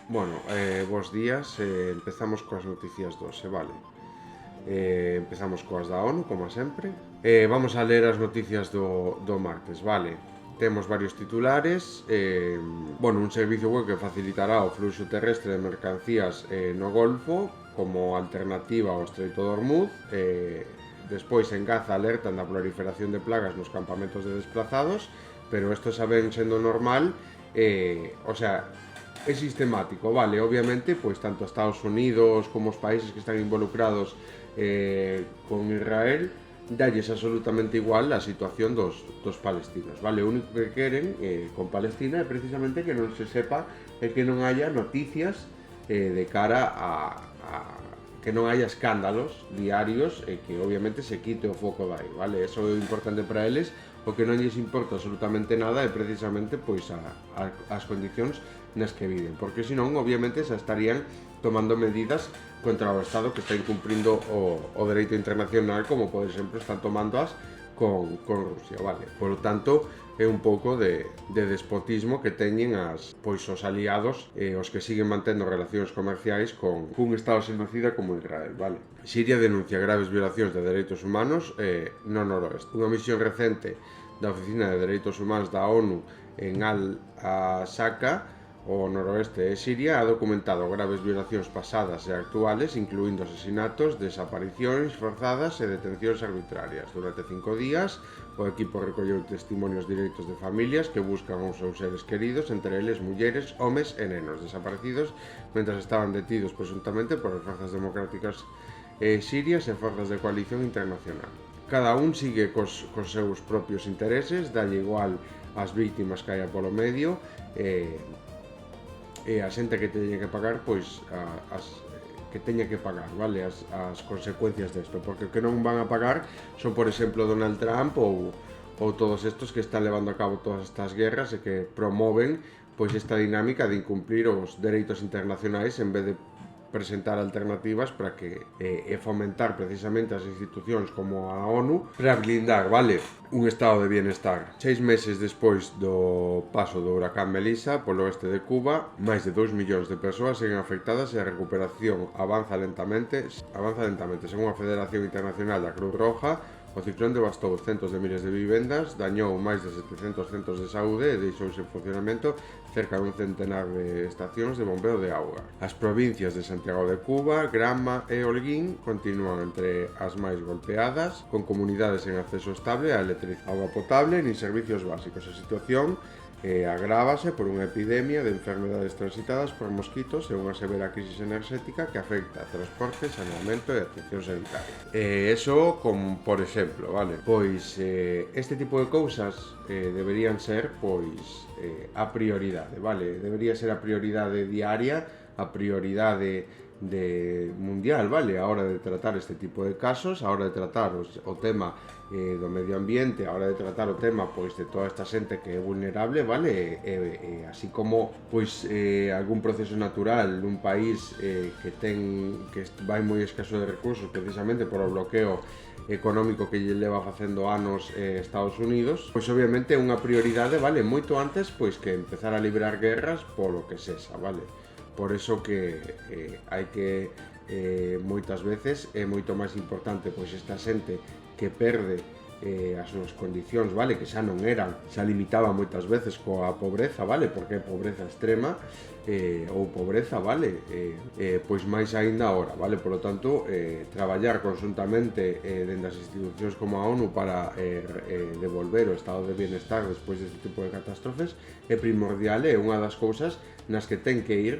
Bueno, bos días, empezamos coas noticias doce, vale. Empezamos coas da ONU, como sempre. Vamos a ler as noticias do martes, vale. Temos varios titulares. Bueno, un servicio web que facilitará o fluxo terrestre de mercancías no Golfo como alternativa ao Estreito de Hormuz. Despois en Gaza alertan da proliferación de plagas nos campamentos de desplazados, pero isto xa ven sendo normal. O sea, é sistemático, vale, obviamente, pois tanto Estados Unidos como os países que están involucrados con Israel, dalles absolutamente igual a situación dos palestinos, vale, o único que queren con Palestina é precisamente que non se sepa e que non haya noticias de cara a que non haya escándalos diarios e que obviamente se quite o foco dai, vale, eso é importante para eles. O que non lles importa absolutamente nada é precisamente pois as condicións nas que viven, porque senón obviamente xa estarían tomando medidas contra o Estado que está incumprindo o dereito internacional, como por exemplo están tomándoas con Rusia, vale? Por lo tanto, é un pouco de despotismo que teñen os aliados os que siguen mantendo relacións comerciais con un Estado xenocida como Israel, vale? Siria denuncia graves violacións de dereitos humanos no noroeste. Unha misión recente da Oficina de Dereitos Humanos da ONU en Al-Aqsa, o noroeste de Siria, ha documentado graves violacións pasadas e actuales, incluindo asesinatos, desaparicións forzadas e detencións arbitrarias. Durante 5 días, o equipo recolleu testimonios directos de familias que buscan aos seus seres queridos, entre eles mulleres, homes e nenos desaparecidos mentras estaban detidos presuntamente por as forzas democráticas sirias e forzas de coalición internacional. Cada un sigue cos seus propios intereses, dalle igual as víctimas que haya polo medio, e a xente que teña que pagar, pois que teña que pagar, vale, as consecuencias desto, porque o que non van a pagar son, por exemplo, Donald Trump ou todos estos que están levando a cabo todas estas guerras e que promoven pois esta dinámica de incumplir os dereitos internacionais en vez de presentar alternativas para que fomentar precisamente as institucións como a ONU para blindar, vale, un estado de bienestar. 6 meses despois do paso do huracán Melissa polo oeste de Cuba, máis de 2 millóns de persoas seguen afectadas e a recuperación avanza lentamente. Según a Federación Internacional da Cruz Roja, o ciclón devastou centos de miles de vivendas, dañou máis de 700 centros de saúde e deixou sen funcionamento cerca dun centenar de estacións de bombeo de auga. As provincias de Santiago de Cuba, Granma e Holguín continúan entre as máis golpeadas, con comunidades en acceso estable a electricidade, auga potable nin servicios básicos. A situación agrávase por unha epidemia de enfermedades transitadas por mosquitos e unha severa crisis enerxética que afecta a transporte, saneamento e atención sanitaria. Eso, como por exemplo, vale? Pois este tipo de cousas deberían ser, pois, a prioridade, vale? Debería ser a prioridade diaria, a prioridade mundial, vale? A hora de tratar este tipo de casos, a hora de tratar o tema do medio ambiente, a hora de tratar o tema pois de toda esta xente que é vulnerable, vale? Así como pois algún proceso natural nun país que vai moi escaso de recursos precisamente por o bloqueo económico que lle leva facendo anos Estados Unidos, pois obviamente é unha prioridade, vale, moito antes pois que empezar a librar guerras polo que sexa, vale? Por eso que hai que moitas veces é moito máis importante pois esta xente que perde as súas condicións, vale, que xa non eran, xa limitaban moitas veces coa pobreza, vale, porque é pobreza extrema ou pobreza, vale, pois máis aínda agora, vale, por lo tanto traballar conjuntamente dende as institucións como a ONU para devolver o estado de bienestar despois deste tipo de catástrofes é primordial, é unha das cousas nas que ten que ir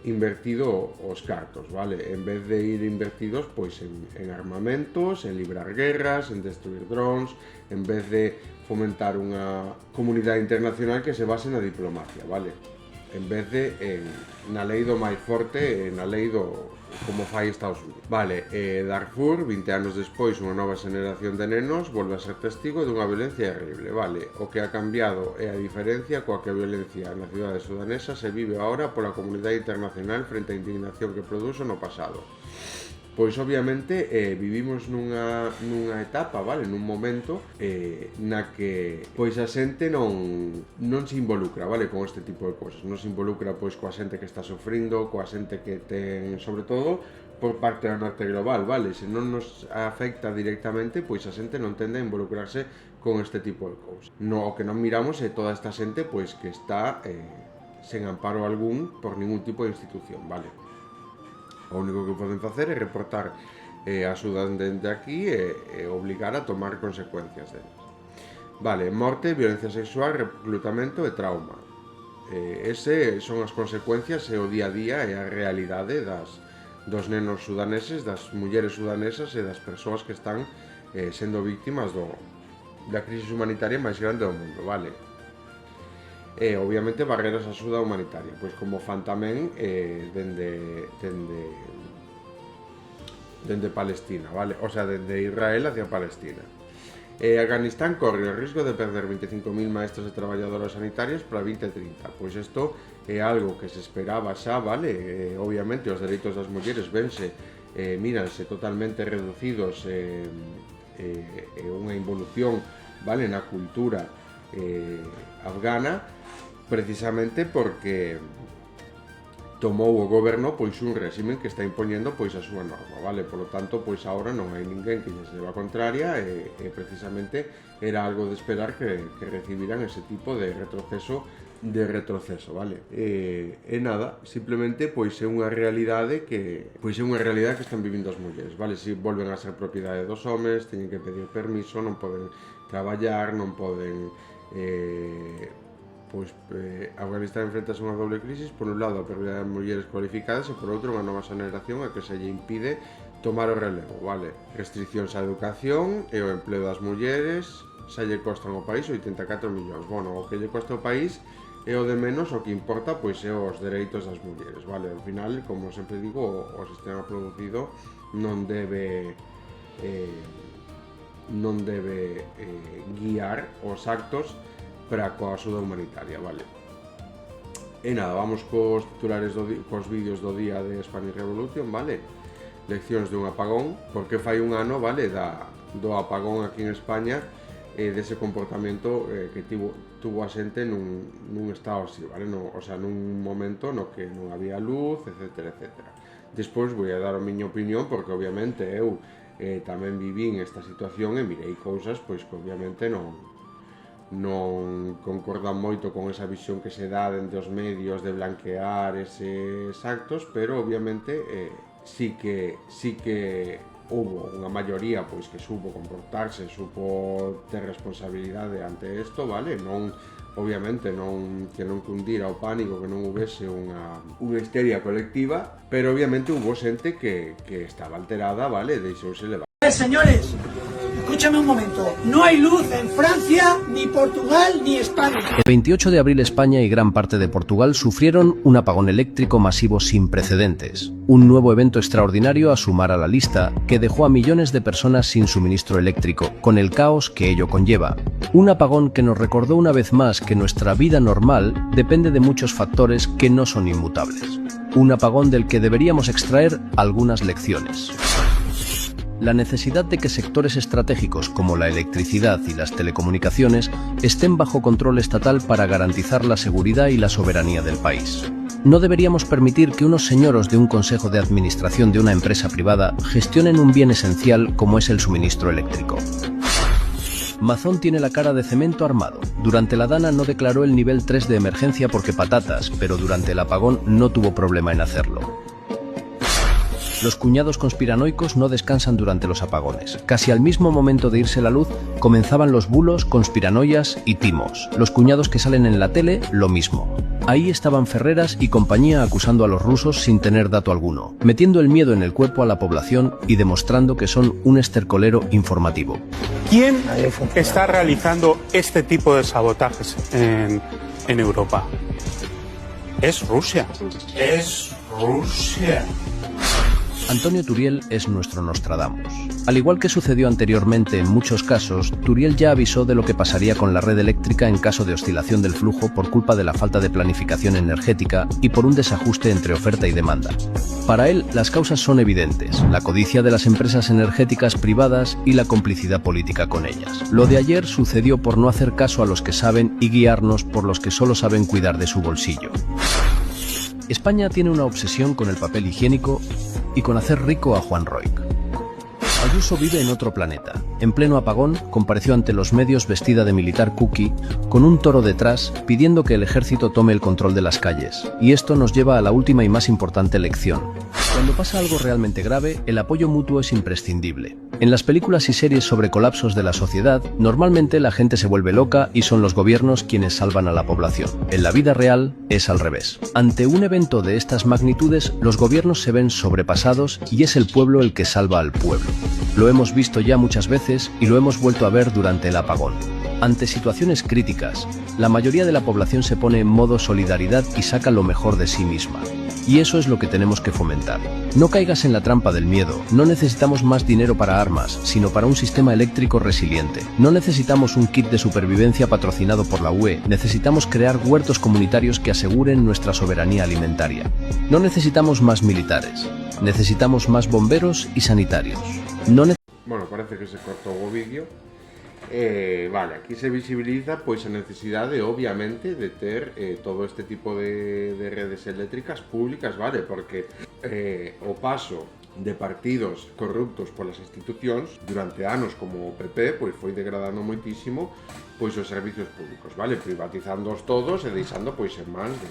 invertido os cartos, vale? En vez de ir invertidos pois en armamentos, en librar guerras, en destruir drones, en vez de fomentar unha comunidade internacional que se base na diplomacia, vale? En vez de na lei do máis forte, na lei do como fai Estados Unidos. Vale, Darfur, 20 anos despois, unha nova xeneración de nenos volve a ser testigo dunha violencia terrible, vale? O que ha cambiado é a diferencia coa que a violencia na cidade sudanesa se vive agora pola comunidade internacional frente á indignación que produzo no pasado. Pois obviamente vivimos nunha etapa, vale, nun momento na que pois a xente non se involucra, vale, con este tipo de cousas. Non se involucra pois coa xente que está sofrindo, coa xente que ten, sobre todo, por parte da norte global, vale? Se non nos afecta directamente, pois a xente non tende a involucrarse con este tipo de cousas. O que non miramos é toda esta xente pois que está sen amparo algún por ningún tipo de institución, vale? O único que poden facer é reportar a axuda dende aquí e obligar a tomar consecuencias delas. Vale, morte, violencia sexual, reclutamento e trauma. Ese son as consecuencias e o día a día e a realidade dos nenos sudaneses, das mulleres sudanesas e das persoas que están sendo víctimas da crisis humanitaria máis grande do mundo, vale? E obviamente barreras a axuda humanitaria, pois como fan tamén dende Palestina, vale? O sea, dende Israel hacia Palestina. Afganistán corre o risco de perder 25.000 maestros e traballadoras sanitarias para 2030. Pois isto é algo que se esperaba xa, vale? Obviamente os dereitos das mulleres míranse totalmente reducidos unha involución, vale, na cultura afgana, precisamente porque tomou o goberno pois un réximen que está impoñendo pois a súa norma, vale? Polo tanto, pois agora non hai ninguén que lles leva a contraria e precisamente era algo de esperar que recibiran ese tipo de retroceso, vale? E nada, simplemente pois é unha realidade que están vivindo as mulleres, vale? Si volven a ser propiedade dos homes, teñen que pedir permiso, non poden traballar, non poden Afganistán enfrentase a unha doble crisis, por un lado a pérdida de mulleres cualificadas e por outro unha nova xeración a que se lle impide tomar o relevo, vale? Restriccións á educación e o empleo das mulleres xa lle costan ao país 84 millóns. Bueno, o que lle costa ao país é o de menos, o que importa pois é os dereitos das mulleres, vale? Ao final, como sempre digo, o sistema producido non debe guiar os actos para coa axuda humanitaria, vale? E nada, vamos cos titulares cos vídeos do día de Spanish Revolution, vale? Leccións de un apagón, porque fai un ano, vale, do apagón aquí en España dese comportamento que tuvo a xente nun estado así, vale? O sea, nun momento no que non había luz, etcétera, etcétera. Despois vou a dar a miña opinión, porque obviamente eu tamén vivín esta situación e mirei cousas pois que obviamente non concordan moito con esa visión que se dá dende os medios de blanquear eses actos, pero obviamente sí que houbo unha maioría pois que supo comportarse, supo ter responsabilidade ante isto, vale? Obviamente que non cundira o pánico, que non houvese unha histeria colectiva, pero obviamente houbo xente que estaba alterada, vale? Deixouse levar. Señores, escúchame un momento, no hay luz en Francia, ni Portugal, ni España. El 28 de abril España y gran parte de Portugal sufrieron un apagón eléctrico masivo sin precedentes. Un nuevo evento extraordinario a sumar a la lista que dejó a millones de personas sin suministro eléctrico, con el caos que ello conlleva. Un apagón que nos recordó una vez más que nuestra vida normal depende de muchos factores que no son inmutables. Un apagón del que deberíamos extraer algunas lecciones. La necesidad de que sectores estratégicos como la electricidad y las telecomunicaciones estén bajo control estatal para garantizar la seguridad y la soberanía del país. No deberíamos permitir que unos señoros de un consejo de administración de una empresa privada gestionen un bien esencial como es el suministro eléctrico. Mazón tiene la cara de cemento armado. Durante la Dana no declaró el nivel 3 de emergencia porque patatas, pero durante el apagón no tuvo problema en hacerlo. Los cuñados conspiranoicos no descansan durante los apagones. Casi al mismo momento de irse la luz, comenzaban los bulos, conspiranoias y timos. Los cuñados que salen en la tele, lo mismo. Ahí estaban Ferreras y compañía acusando a los rusos sin tener dato alguno, metiendo el miedo en el cuerpo a la población y demostrando que son un estercolero informativo. ¿Quién está realizando este tipo de sabotajes en Europa? Es Rusia. Es Rusia. Antonio Turiel es nuestro Nostradamus. Al igual que sucedió anteriormente en muchos casos, Turiel ya avisó de lo que pasaría con la red eléctrica en caso de oscilación del flujo por culpa de la falta de planificación energética y por un desajuste entre oferta y demanda. Para él, las causas son evidentes: la codicia de las empresas energéticas privadas y la complicidad política con ellas. Lo de ayer sucedió por no hacer caso a los que saben y guiarnos por los que solo saben cuidar de su bolsillo. España tiene una obsesión con el papel higiénico y con hacer rico a Juan Roig. Ayuso vive en otro planeta. En pleno apagón, compareció ante los medios vestida de militar cookie, con un toro detrás, pidiendo que el ejército tome el control de las calles. Y esto nos lleva a la última y más importante lección. Cuando pasa algo realmente grave, el apoyo mutuo es imprescindible. En las películas y series sobre colapsos de la sociedad, normalmente la gente se vuelve loca y son los gobiernos quienes salvan a la población. En la vida real, es al revés. Ante un evento de estas magnitudes, los gobiernos se ven sobrepasados y es el pueblo el que salva al pueblo. Lo hemos visto ya muchas veces y lo hemos vuelto a ver durante el apagón. Ante situaciones críticas, la mayoría de la población se pone en modo solidaridad y saca lo mejor de sí misma. Y eso es lo que tenemos que fomentar. No caigas en la trampa del miedo. No necesitamos más dinero para armas, sino para un sistema eléctrico resiliente. No necesitamos un kit de supervivencia patrocinado por la UE. Necesitamos crear huertos comunitarios que aseguren nuestra soberanía alimentaria. No necesitamos más militares. Necesitamos más bomberos y sanitarios. Bueno, parece que se cortó o vídeo. Vale, aquí se visibiliza pois a necesidade, obviamente, de ter todo este tipo de redes eléctricas públicas, vale, porque o paso de partidos corruptos polas institucións durante anos como o PP pois foi degradando moitísimo pois os servicios públicos, vale, privatizándoos todos e deixando pois en mans de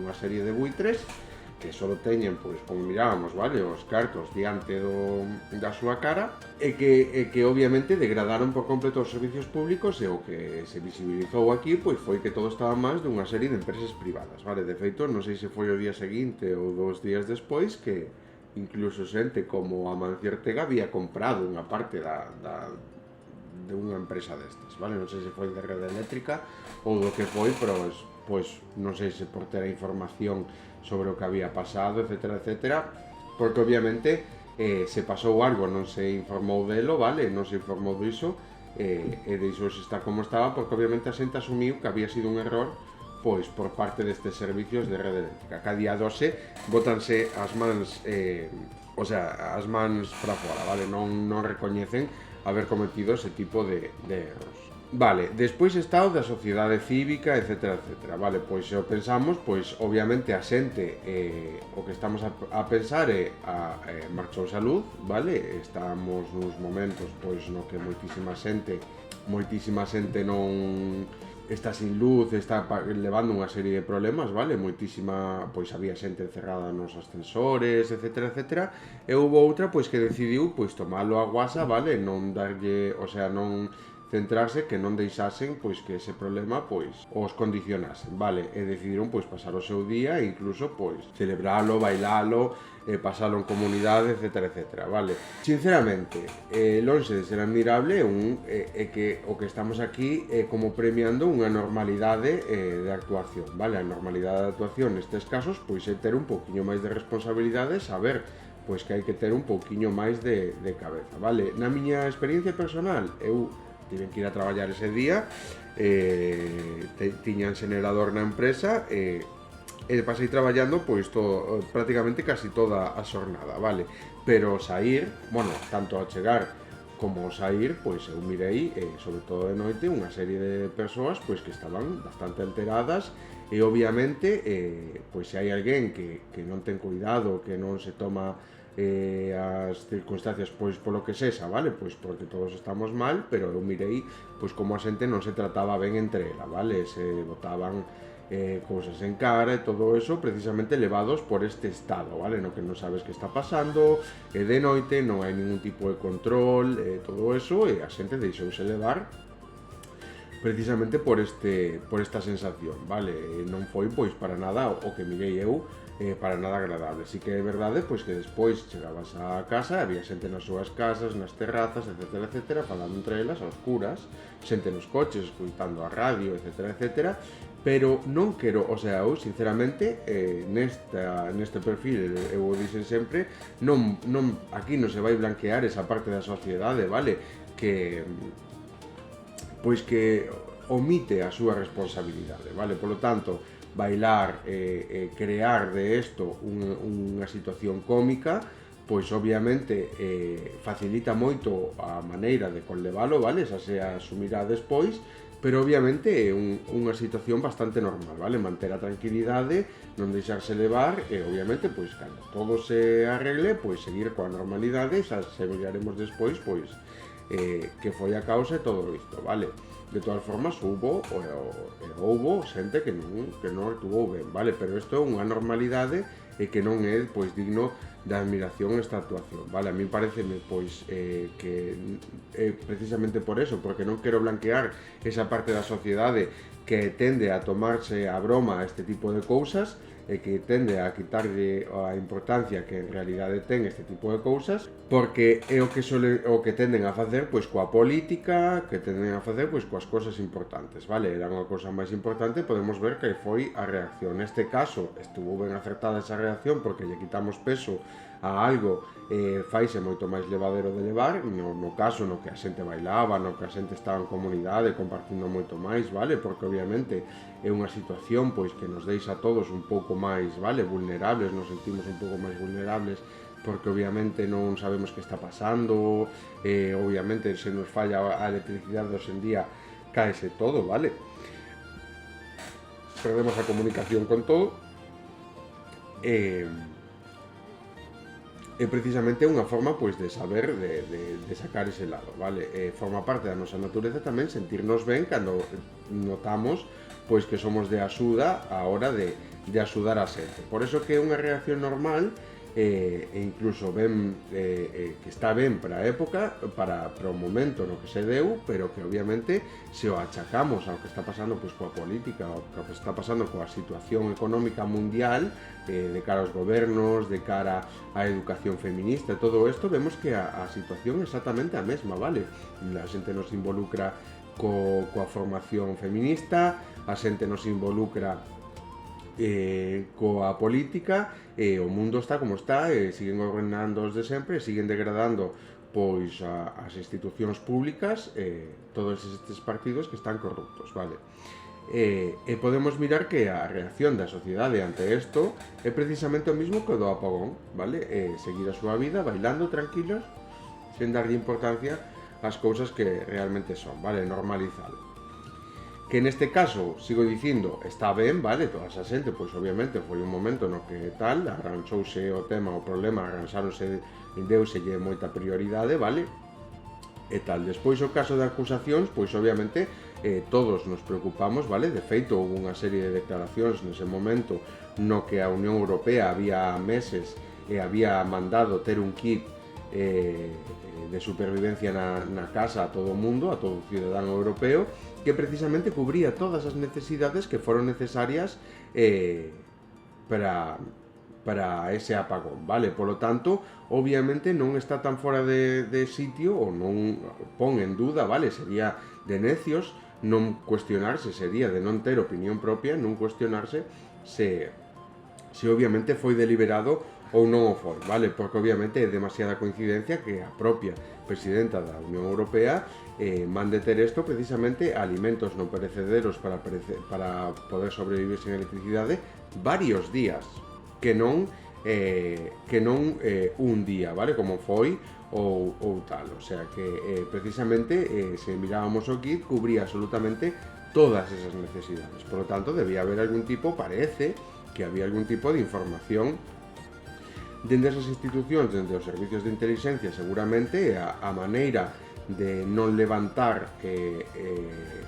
unha serie de buitres que só teñen, pois, como mirábamos, vale, os cartos diante da súa cara e que obviamente degradaron por completo os servicios públicos e o que se visibilizou aquí pois foi que todo estaba máis dunha serie de empresas privadas, vale, de feito, non sei se foi o día seguinte ou 2 días despois que incluso xente como Amancio Ortega había comprado unha parte de unha empresa destas, vale, non sei se foi de rede eléctrica ou do que foi, pero pois non sei se por ter a información sobre o que había pasado, etcétera, etcétera, porque obviamente se pasou algo, non se informou delo, vale, non se informou diso, e deixouse estar como estaba, porque obviamente a xente asumiu que había sido un error pois por parte destes servicios de rede eléctrica, que a día 12 bótanse as mans, as mans para fora, vale, non recoñecen haber cometido ese tipo de erros. Vale, despois está o da sociedade cívica, etcétera, etcétera, vale, pois se o pensamos, pois obviamente a xente, o que estamos a pensar é marchouse a luz, vale, estamos nos momentos, pois no que moitísima xente non está sin luz, está levando unha serie de problemas, vale, moitísima, pois había xente encerrada nos ascensores, etcétera, etcétera, e houve outra, pois que decidiu, pois tomalo a guasa, vale, non darlle, o sea, non centrarse, que non deixasen pois que ese problema pois os condicionasen, vale, e decidiron pois pasar o seu día e incluso pois celebralo, bailalo, pasalo en comunidade, etcétera, etcétera, vale. Sinceramente, lonxe de ser admirable, é que o que estamos aquí é como premiando unha normalidade de actuación, vale, a normalidade de actuación nestes casos pois é ter un pouquiño máis de responsabilidade, saber pois que hai que ter un pouquiño máis de cabeza, vale. Na miña experiencia personal, eu tiven que ir a traballar ese día, tiñan xenerador na empresa e pasei traballando pois prácticamente casi toda a xornada, vale, pero sair, bueno, tanto ao chegar como ao sair, pois eu mirei, sobre todo de noite, unha serie de persoas pois que estaban bastante alteradas e obviamente, pois se hai alguén que non ten cuidado, que non se toma as circunstancias pois polo que sexa, vale? Pois porque todos estamos mal, pero eu mirei pois como a xente non se trataba ben entre ela, vale? Se botaban cousas en cara e todo eso precisamente levados por este estado, vale? No que non sabes que está pasando, de noite non hai ningún tipo de control, todo eso, e a xente deixouse levar precisamente por esta sensación, vale? Non foi pois para nada o que mirei eu, para nada agradable. Si que é verdade pois que despois chegabas á casa, había xente nas súas casas, nas terrazas, etcétera, etcétera, falando entre elas, a oscuras, xente nos coches, escuitando a radio, etcétera, etcétera, pero non quero, o sea, eu sinceramente neste perfil, eu o dixen sempre, aquí non se vai blanquear esa parte da sociedade, vale? Que pois que omite a súa responsabilidade, vale? Polo tanto, bailar, crear de isto unha situación cómica, pois obviamente facilita moito a maneira de conlevalo, vale? Esa se asumirá despois, pero obviamente é unha situación bastante normal, vale? Manter a tranquilidade, non deixarse levar e obviamente, pois, cando todo se arregle, pois seguir coa normalidade, xa se miraremos despois, pois, que foi a causa de todo isto, vale? De todas formas, houbo xente que non actuou ben, vale? Pero isto é unha normalidade e que non é, pois, digno de admiración esta actuación, vale? A mí pareceme, pois, que é precisamente por eso, porque non quero blanquear esa parte da sociedade que tende a tomarse a broma este tipo de cousas, e que tende a quitarlle a importancia que en realidade ten este tipo de cousas, porque é o que tenden a facer pois coa política, que tenden a facer pois coas cousas importantes, vale? Era unha cousa máis importante, podemos ver que foi a reacción. Neste caso, estuvo ben acertada esa reacción porque lle quitamos peso a algo, faise moito máis levadero de levar, no caso no que a xente bailaba, no que a xente estaba en comunidade compartindo moito máis, vale? Porque obviamente é unha situación pois que nos deixa a todos un pouco máis, vale, vulnerables, nos sentimos un pouco máis vulnerables porque obviamente non sabemos que está pasando, obviamente se nos falla a electricidade hoxe en día caese todo, vale? Perdemos a comunicación con todo é precisamente unha forma pois de saber de sacar ese lado, vale? Forma parte da nosa natureza tamén sentirnos ben cando notamos pois que somos de axuda a hora de axudar a xente. Por eso que é unha reacción normal e incluso ben que está ben para a época, para o momento no que se deu, pero que obviamente se o achacamos ao que está pasando pois coa política, ao que está pasando coa situación económica mundial, de cara aos gobernos, de cara á educación feminista, todo isto, vemos que a situación é exactamente a mesma, vale? A xente nos involucra coa formación feminista, a xente nos involucra coa política, o mundo está como está, siguen gobernando os de sempre, siguen degradando pois as institucións públicas, todos estes partidos que están corruptos, vale? E podemos mirar que a reacción da sociedade ante isto é precisamente o mismo que o do apagón, vale? Seguir a súa vida bailando tranquilos, sen darlle importancia ás cousas que realmente son, vale? Normalizalo. Que neste caso, sigo dicindo, está ben, vale, toda esa xente, pois obviamente foi un momento no que tal, arranxouse o tema, o problema, arranxáronse, deuselle moita prioridade, vale, e tal. Despois o caso de acusacións, pois obviamente todos nos preocupamos, vale, de feito houve unha serie de declaracións nese momento no que a Unión Europea había meses e había mandado ter un kit de supervivencia na casa a todo o mundo, a todo o cidadán europeo, que precisamente cubría todas as necesidades que foron necesarias para ese apagón, vale? Polo tanto, obviamente non está tan fora de sitio ou non pon en duda, vale? Sería de necios non cuestionarse, sería de non ter opinión propia, non cuestionarse se obviamente foi deliberado ou non o foi, vale? Porque obviamente é demasiada coincidencia que a propia presidenta da Unión Europea mande ter isto precisamente alimentos non perecederos para poder sobrevivir sen electricidade varios días, que non un día, vale? Como foi ou tal, o sea que precisamente se mirábamos o kit cubría absolutamente todas esas necesidades, por lo tanto debía haber algún tipo, parece que había algún tipo de información dende esas institucións, dende os servicios de inteligencia, seguramente a maneira de non levantar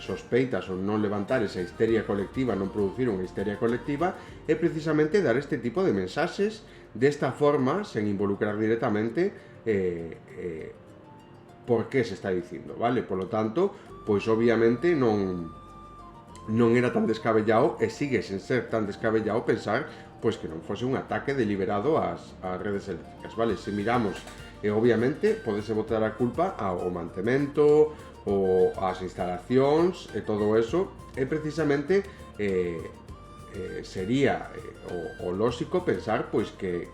sospeitas ou non levantar esa histeria colectiva, non producir unha histeria colectiva, é precisamente dar este tipo de mensaxes desta forma, sen involucrar directamente por que se está dicindo, vale? Por lo tanto, pois obviamente non era tan descabellado e sigue sen ser tan descabellado pensar pois que non fose un ataque deliberado ás redes eléctricas, vale? Se miramos, obviamente, podese botar a culpa ao mantemento, ou ás instalacións e todo eso, e precisamente sería o lóxico pensar pois que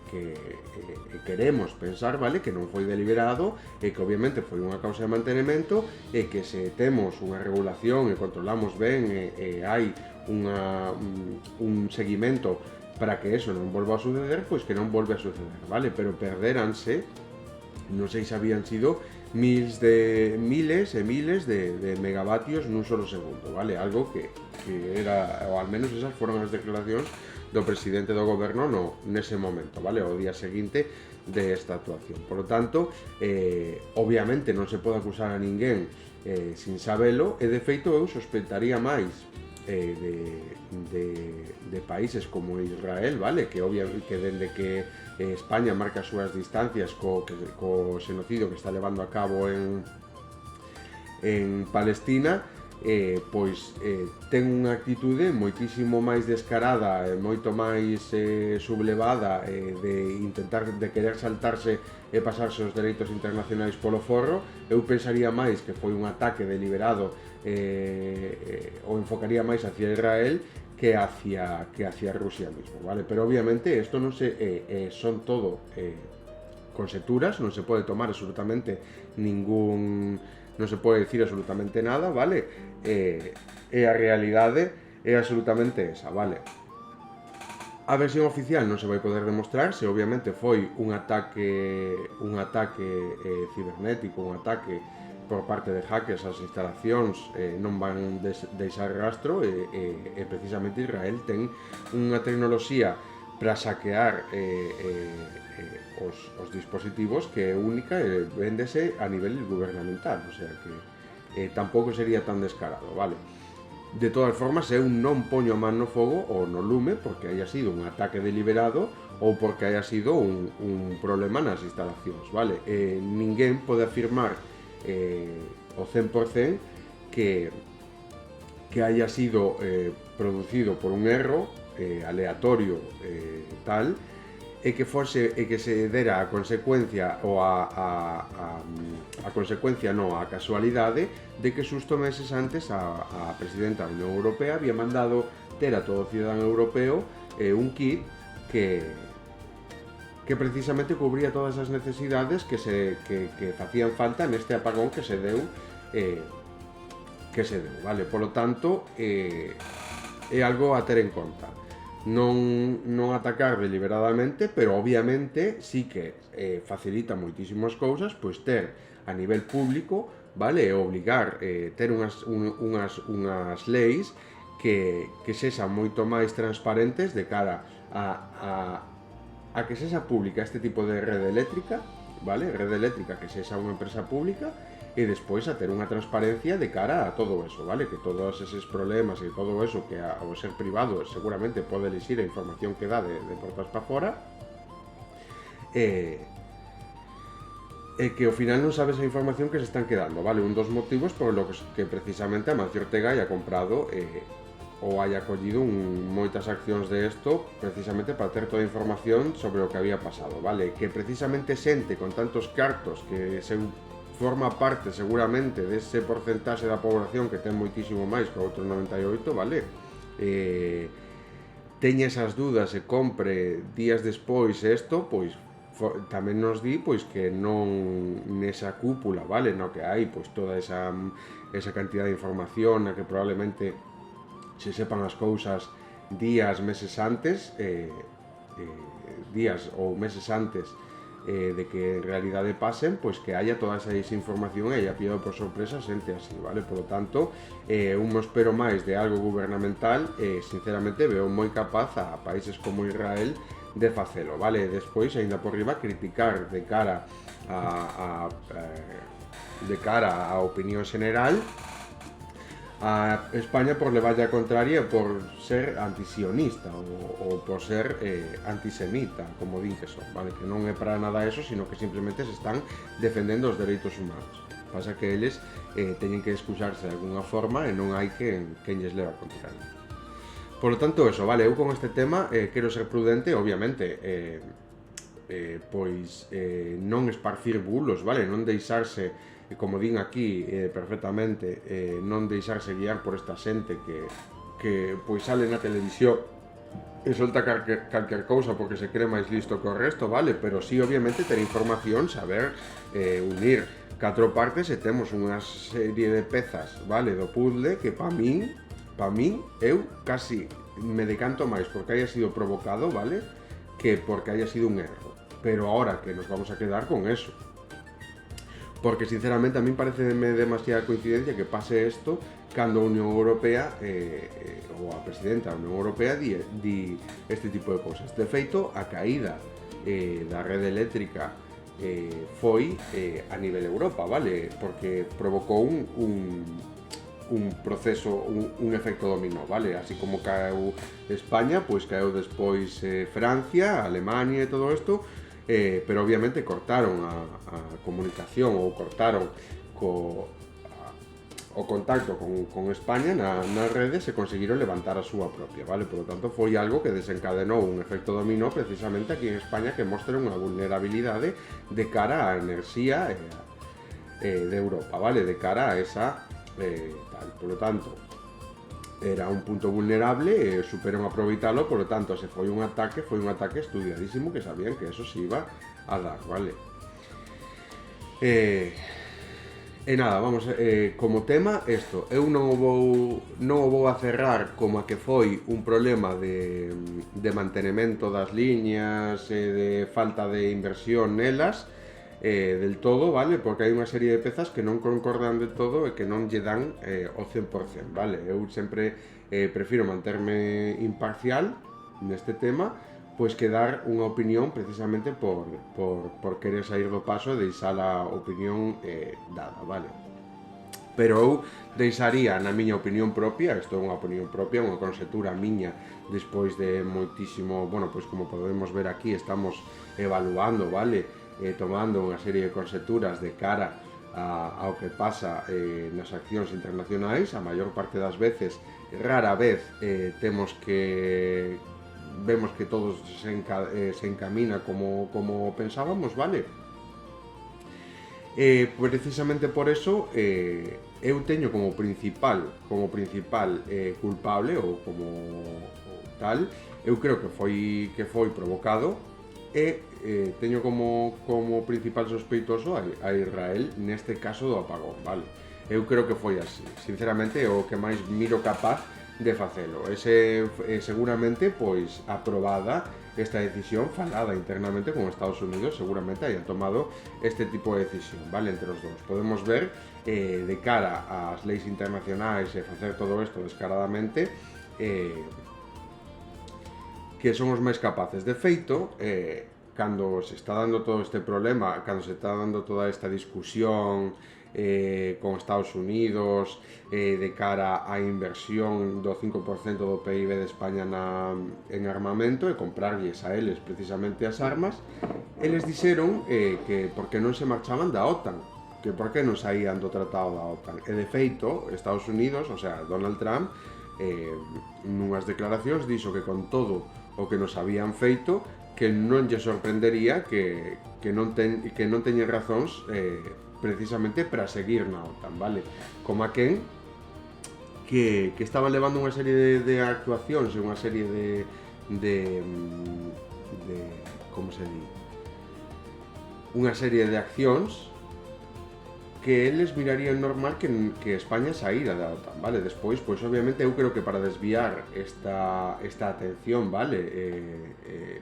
queremos pensar, vale, que non foi deliberado e que obviamente foi unha causa de mantenimento e que se temos unha regulación e controlamos ben e hai un seguimento para que eso non volva a suceder, pois que non volve a suceder, vale, pero perderanse, non sei se habían sido miles e miles de megavatios nun solo segundo, vale? Algo que era, ou al menos esas foron as declaracións do presidente do goberno nese momento, vale? O día seguinte desta actuación. Por lo tanto, obviamente non se pode acusar a ninguén sin sabelo, e de feito eu sospeitaría máis de países como Israel, vale, que obviamente dende que España marca as súas distancias co xenocidio que está levando a cabo en Palestina, pois ten unha actitude moitísimo máis descarada e moito máis sublevada de intentar de querer saltarse e pasarse os dereitos internacionais polo forro. Eu pensaría máis que foi un ataque deliberado ou enfocaría máis hacia Israel que hacia Rusia mismo, vale? Pero obviamente isto non son todo conxeturas, non se pode tomar absolutamente non se pode dicir absolutamente nada, vale? E a realidade é absolutamente esa, vale? A versión oficial non se vai poder demostrar se obviamente foi un ataque cibernético, un ataque por parte de hackers ás instalacións, non van deixar rastro e precisamente Israel ten unha tecnoloxía para saquear os dispositivos que é única e véndese a nivel gubernamental, o sea que tampouco sería tan descarado, vale? De todas formas, eu non poño a man no fogo ou no lume porque haya sido un ataque deliberado ou porque haya sido un problema nas instalacións, vale? Ninguén pode afirmar o 100% que haya sido producido por un erro aleatorio tal e que se dera a consecuencia ou a consecuencia non, a casualidade de que xusto meses antes a presidenta da Unión Europea había mandado ter a todo cidadán europeo un kit que precisamente cubría todas as necesidades que facían falta neste apagón que se deu, vale? Polo tanto, é algo a ter en conta. Non atacar deliberadamente, pero obviamente sí que facilita moitísimas cousas, pois ter a nivel público, vale, e obligar ter unhas leis que sexan moito máis transparentes de cara a que sexa pública este tipo de rede eléctrica, vale, rede eléctrica que sexa unha empresa pública, e despois a ter unha transparencia de cara a todo eso, vale? Que todos eses problemas e todo eso que ao ser privado seguramente pode elixir a información que dá de portas para fora e que ao final non sabes a información que se están quedando, vale? Un dos motivos por lo que precisamente Amancio Ortega haya comprado ou haya collido moitas accións de isto precisamente para ter toda a información sobre o que había pasado, vale? Que precisamente xente con tantos cartos que forma parte seguramente dese porcentaxe da población que ten moitísimo máis que outro 98, vale? Teña esas dudas e compre días despois isto, pois tamén nos di pois que non nesa cúpula, vale? No que hai pois toda esa cantidad de información na que probablemente se sepan as cousas días, meses antes, días ou meses antes de que en realidade pasen, pois que haya toda esa información e haya pillado por sorpresa xente así, vale? Por lo tanto, un me espero máis de algo gubernamental e sinceramente veo moi capaz a países como Israel de facelo, vale? Despois, aínda por riba, criticar de cara á opinión general a España por levarlle a contraria por ser antisionista ou por ser antisemita, como din que son, vale? Que non é para nada eso, sino que simplemente se están defendendo os dereitos humanos. pasa que eles teñen que excusarse de alguna forma e non hai quen lles leva contra eles. Por lo tanto, eso, vale, eu con este tema quero ser prudente, obviamente, non esparcir bulos, vale, non deixarse, como din aquí perfectamente, non deixarse guiar por esta xente que pois sale na televisión e solta calquer cousa porque se cree máis listo que o resto, vale, pero sí, obviamente, ter información, saber unir 4 partes e temos unha serie de pezas, vale, do puzzle que pa min, eu casi me decanto máis porque haya sido provocado, vale, que porque haya sido un erro. Pero ahora que nos vamos a quedar con eso. Porque sinceramente a mí parece demasiada coincidencia que pase isto cando a Unión Europea ou a presidenta da Unión Europea di este tipo de cousas. De feito, a caída da rede eléctrica foi a nivel Europa, vale? Porque provocou un proceso, un efecto dominó, vale? Así como caeu España, pois caeu despois Francia, Alemania e todo isto, pero obviamente cortaron a comunicación ou cortaron o contacto con España na rede, se conseguiron levantar a súa propia, vale? Por lo tanto, foi algo que desencadenou un efecto dominó precisamente aquí en España que mostra unha vulnerabilidade de cara á enerxía de Europa, vale? De cara a esa tal. Por lo tanto, era un punto vulnerable, superon aproveitalo, por lo tanto, se foi un ataque estudiadísimo, que sabían que eso se iba a dar, vale? E nada, vamos, como tema, isto, eu non o vou a cerrar como a que foi un problema de mantenimento das liñas e de falta de inversión nelas, del todo, vale? Porque hai unha serie de pezas que non concordan de todo e que non lle dan o 100%, vale? Eu sempre prefiro manterme imparcial neste tema, pois que dar unha opinión precisamente por querer sair do paso e deixar a opinión dada, vale? Pero eu deixaría na miña opinión propia, isto é unha opinión propia, unha conxetura miña despois de moitísimo, bueno, pois como podemos ver aquí, estamos evaluando, vale? Tomando unha serie de conxeturas de cara ao que pasa nas accións internacionais, a maior parte das veces, rara vez vemos que todo se encamina como pensábamos, vale? Precisamente por eso eu teño como principal culpable ou como tal, eu creo que foi provocado e teño como principal sospeitoso a Israel neste caso do apagón, vale? Eu creo que foi así, sinceramente é o que máis miro capaz de facelo. Seguramente, pois, aprobada esta decisión, falada internamente con Estados Unidos, seguramente hayan tomado este tipo de decisión, vale, entre os dous. Podemos ver, de cara ás leis internacionais e facer todo isto descaradamente, que son os máis capaces. De feito, cando se está dando todo este problema, cando se está dando toda esta discusión con Estados Unidos de cara á inversión do 5% do PIB de España en armamento e comprarlles a eles precisamente as armas, eles dixeron que porque non se marchaban da OTAN, que porque non saían do tratado da OTAN. E de feito, Estados Unidos, o sea, Donald Trump, nunhas declaracións dixo que con todo o que nos habían feito, que non lle sorprendería que non teñen razóns precisamente para seguir na OTAN, vale? Como a quen que estaban levando unha serie de actuacións e unha serie de como se di? Unha serie de accións que eles mirarían normal que España saíra da OTAN, vale? Despois, pois obviamente eu creo que para desviar esta atención, vale?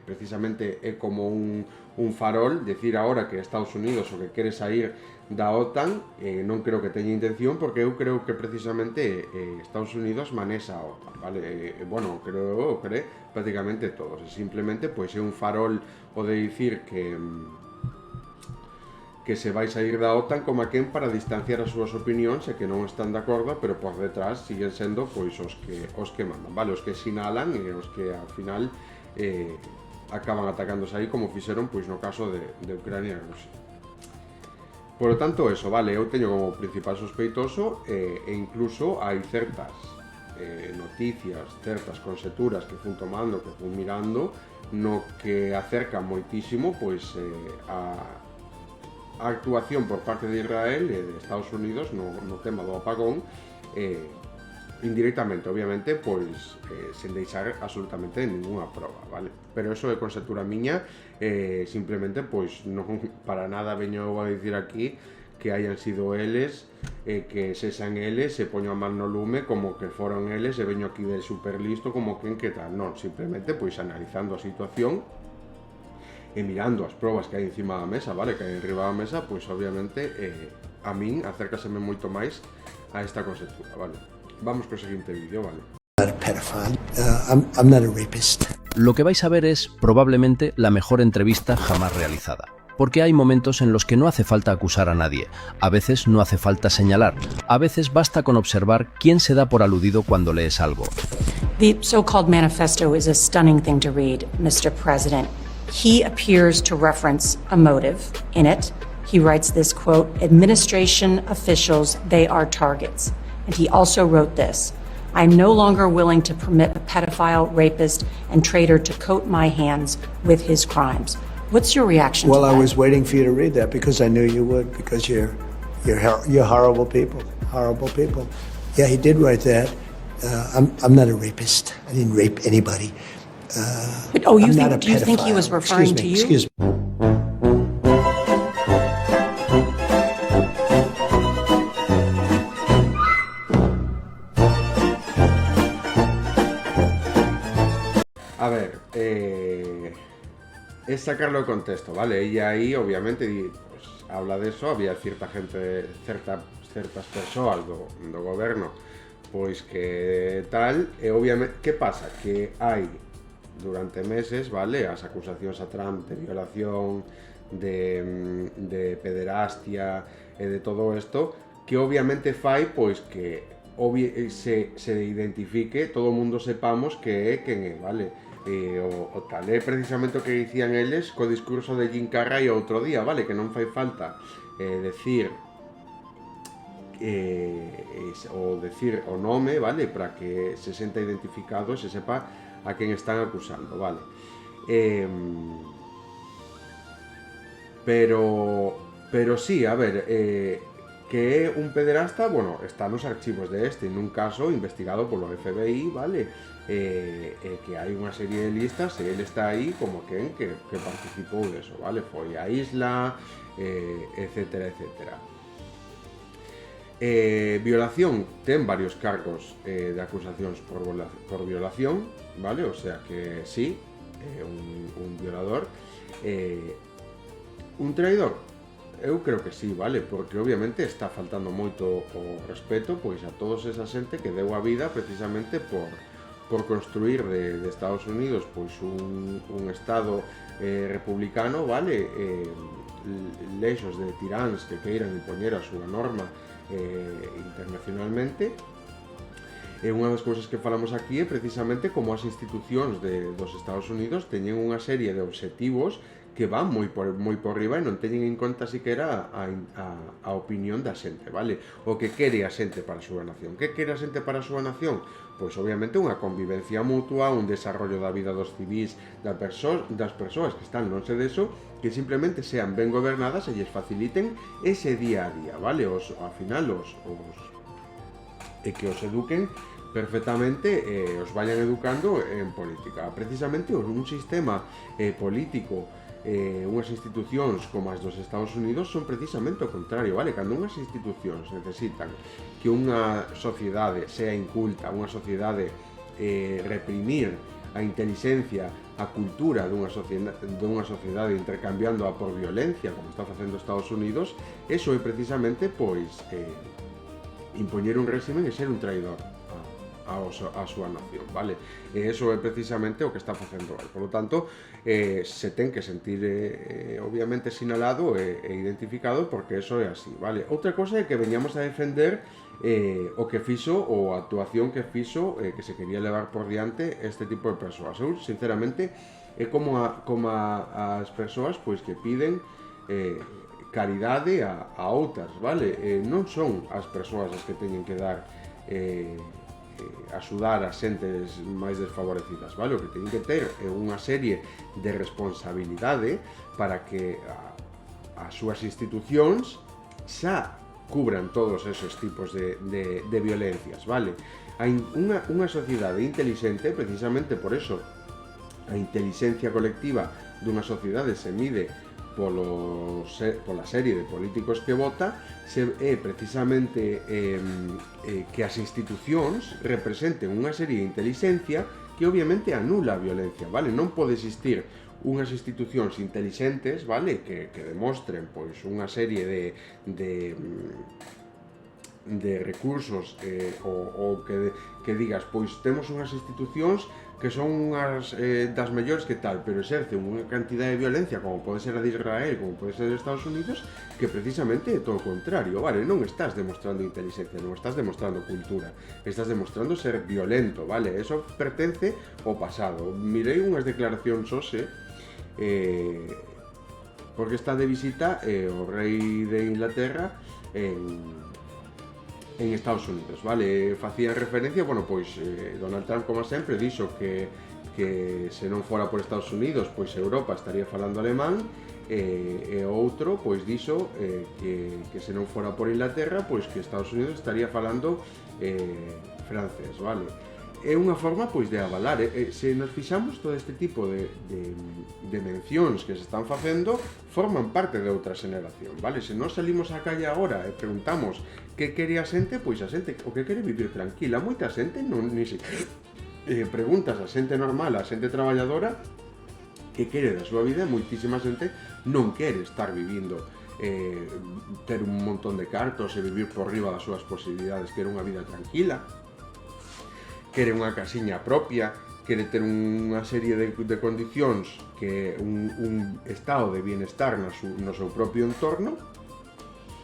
Precisamente é como un farol, decir agora que Estados Unidos o que quere sair da OTAN, non creo que teña intención, porque eu creo que precisamente Estados Unidos manexa a OTAN, vale? Bueno, creo prácticamente todos, simplemente pois é un farol o de dicir que se vai sair da OTAN como a quen para distanciar as súas opinións e que non están de acordo, pero por detrás siguen sendo pois os que mandan, vale? Os que sinalan e os que ao final acaban atacándose aí como fixeron pois no caso de Ucrania e Rusia. Por lo tanto, eso, vale, eu teño como principal sospeitoso e incluso hai certas noticias, certas conxeturas que fun tomando, que fun mirando, no que acerca moitísimo pois a actuación por parte de Israel e de Estados Unidos no tema do apagón, indirectamente, obviamente, pois sen deixar absolutamente ninguna proba, vale? Pero eso é conxetura miña, simplemente, pois, non para nada veño a dicir aquí que hayan sido eles, que sexan eles, se poño a man no lume como que foron eles, e veño aquí de super listo como quen que tal, non, simplemente, pois, analizando a situación e mirando as probas que hai encima da mesa, vale, que hai enriba da mesa, pois, obviamente, a min acércaseme moito máis a esta conxetura, vale? Vamos co seguinte vídeo, vale. I'm not a rapist. Lo que vais a ver es probablemente la mejor entrevista jamás realizada. Porque hay momentos en los que no hace falta acusar a nadie, a veces no hace falta señalar, a veces basta con observar quién se da por aludido cuando lees algo. The so-called manifesto is a stunning thing to read, Mr. President. He appears to reference a motive in it. He writes this quote, "Administration officials, they are targets." And he also wrote this, "I'm no longer willing to permit a pedophile, rapist, and traitor to coat my hands with his crimes." What's your reaction to that? Well, I was waiting for you to read that because I knew you would, because you're horrible people, horrible people. Yeah, he did write that. I'm not a rapist. I didn't rape anybody. But, do you think he was referring to you? Excuse me. A ver, es sacarlo de contexto, ¿vale? Ella aí, obviamente, pues, habla de eso, había cierta gente, certas persoas do goberno, pois que tal, e obviamente, que pasa? Que hai, durante meses, vale, as acusacións a Trump de violación, de pederastia e de todo isto, que obviamente fai, pois, que se identifique, todo o mundo sepamos que é quen é, vale? O tal é precisamente o que dicían eles co discurso de Jim Carrey outro día, vale? Que non fai falta decir o nome, vale? Para que se senta identificado, se sepa a quen están acusando, vale? Pero sí, a ver, que é un pederasta, bueno, está nos archivos de nun caso investigado polo FBI, vale? Que hai unha serie de listas e ele está aí como quen que participou deso, vale? Foi a isla, etcétera, etcétera. Violación, ten varios cargos de acusacións por violación, vale? O sea que sí, un violador. Un traidor? Eu creo que sí, vale? Porque obviamente está faltando moito o respeto, pois, a todos esa xente que deu a vida precisamente por construir de Estados Unidos, pois, un estado republicano, vale? Lexos de tiráns que queiran impoñer a súa norma internacionalmente. E unha das cousas que falamos aquí é precisamente como as institucións dos Estados Unidos teñen unha serie de obxectivos que van moi por riba e non teñen en conta siquera a opinión da xente, vale? O que quere a xente para a súa nación. Que quere a xente para a súa nación? Pois obviamente unha convivencia mutua, un desarrollo da vida dos civis, das persoas que están lonxe deso, que simplemente sean ben gobernadas e lles faciliten ese día a día, vale? Ao final, que os eduquen perfectamente, os vayan educando en política. Precisamente un sistema político, unhas institucións como as dos Estados Unidos son precisamente o contrario, vale? Cando unhas institucións necesitan que unha sociedade sea inculta, unha sociedade reprimir a inteligencia, a cultura dunha sociedade intercambiándoa por violencia, como está facendo Estados Unidos, eso é precisamente, pois, impoñer un réximen e ser un traidor a súa nación, vale? E iso é precisamente o que está facendo él. Por lo tanto, se ten que sentir obviamente sinalado e identificado, porque eso é así, vale? Outra cosa é que veníamos a defender o que fixo, ou a actuación que fixo, que se quería levar por diante este tipo de persoas. Eu, sinceramente, é como as persoas, pois, que piden caridade a outras, vale? Non son as persoas as que teñen que dar axudar as xentes máis desfavorecidas, vale? O que teñen que ter é unha serie de responsabilidade para que as súas institucións xa cubran todos esos tipos de violencias, vale? Unha sociedade intelixente, precisamente por eso, a inteligencia colectiva dunha sociedade se mide pola serie de políticos que vota, é precisamente que as institucións representen unha serie de intelixencia que obviamente anula a violencia, vale? Non pode existir unhas institucións intelixentes, vale, que demostren pois unha serie de recursos ou que digas, pois temos unhas institucións que son unhas das mellores que tal, pero exercen unha cantidad de violencia como pode ser a de Israel, como pode ser de Estados Unidos, que precisamente é todo o contrario, vale? Non estás demostrando inteligencia, non estás demostrando cultura, estás demostrando ser violento, vale? Eso pertence ao pasado. Mirei unhas declaracións hoxe porque está de visita o rei de Inglaterra en Estados Unidos, vale? Facía referencia, bueno, pois Donald Trump, como sempre, dixo que se non fora por Estados Unidos, pois Europa estaría falando alemán, e outro, pois dixo que se non fora por Inglaterra, pois que Estados Unidos estaría falando francés, vale? É unha forma, pois, de avalar. Se nos fixamos todo este tipo de mencións que se están facendo, forman parte de outra xeneración, vale? Se nos salimos á calle agora e preguntamos que quere a xente, pois a xente o que quere vivir tranquila. Moita xente non ni se preguntas a xente normal, a xente traballadora, que quere da súa vida, moitísima xente non quere estar vivindo ter un montón de cartos e vivir por riba das súas posibilidades, quere unha vida tranquila, quere unha casiña propia, quere ter unha serie de condicións, que un estado de bienestar no seu propio entorno,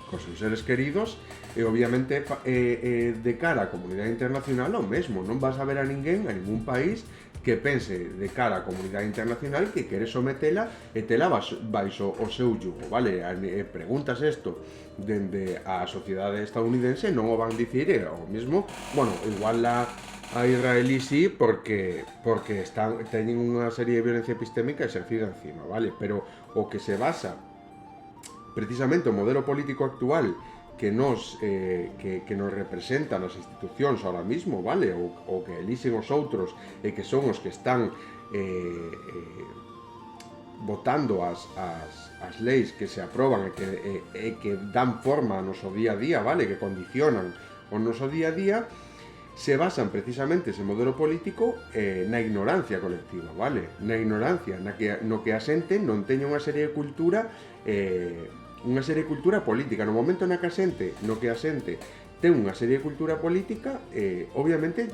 cos seus seres queridos, e obviamente de cara á comunidade internacional o mesmo. Non vas a ver a ningún país que pense de cara á comunidade internacional que quere sometela e tela baixo o seu yugo, vale? Preguntas isto dende a sociedade estadounidense, non o van dicir, o mesmo, bueno, igual a israelí sí, porque teñen unha serie de violencia epistémica exercida encima, vale? Pero o que se basa precisamente o modelo político actual que nos representan as institucións ahora mismo, vale? O que elixen os outros e que son os que están votando as leis que se aproban e que dan forma ao noso día a día, vale? Que condicionan o noso día a día, se basan precisamente ese modelo político na ignorancia colectiva, vale? Na ignorancia, no que a xente non teña unha serie de cultura política. No momento no que a xente ten unha serie de cultura política, obviamente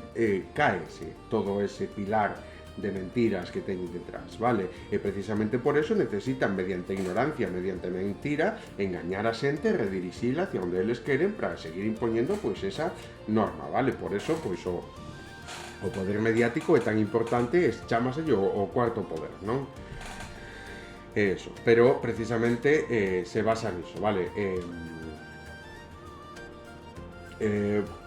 caese todo ese pilar de mentiras que teñen detrás, vale? E precisamente por eso necesitan, mediante ignorancia, mediante mentira, engañar a xente e redirixila hacia onde eles queren para seguir impoñendo, pois, esa norma, vale? Por eso, pois, o poder mediático é tan importante, chámase o cuarto poder, non? Eso, pero precisamente se basa niso, vale?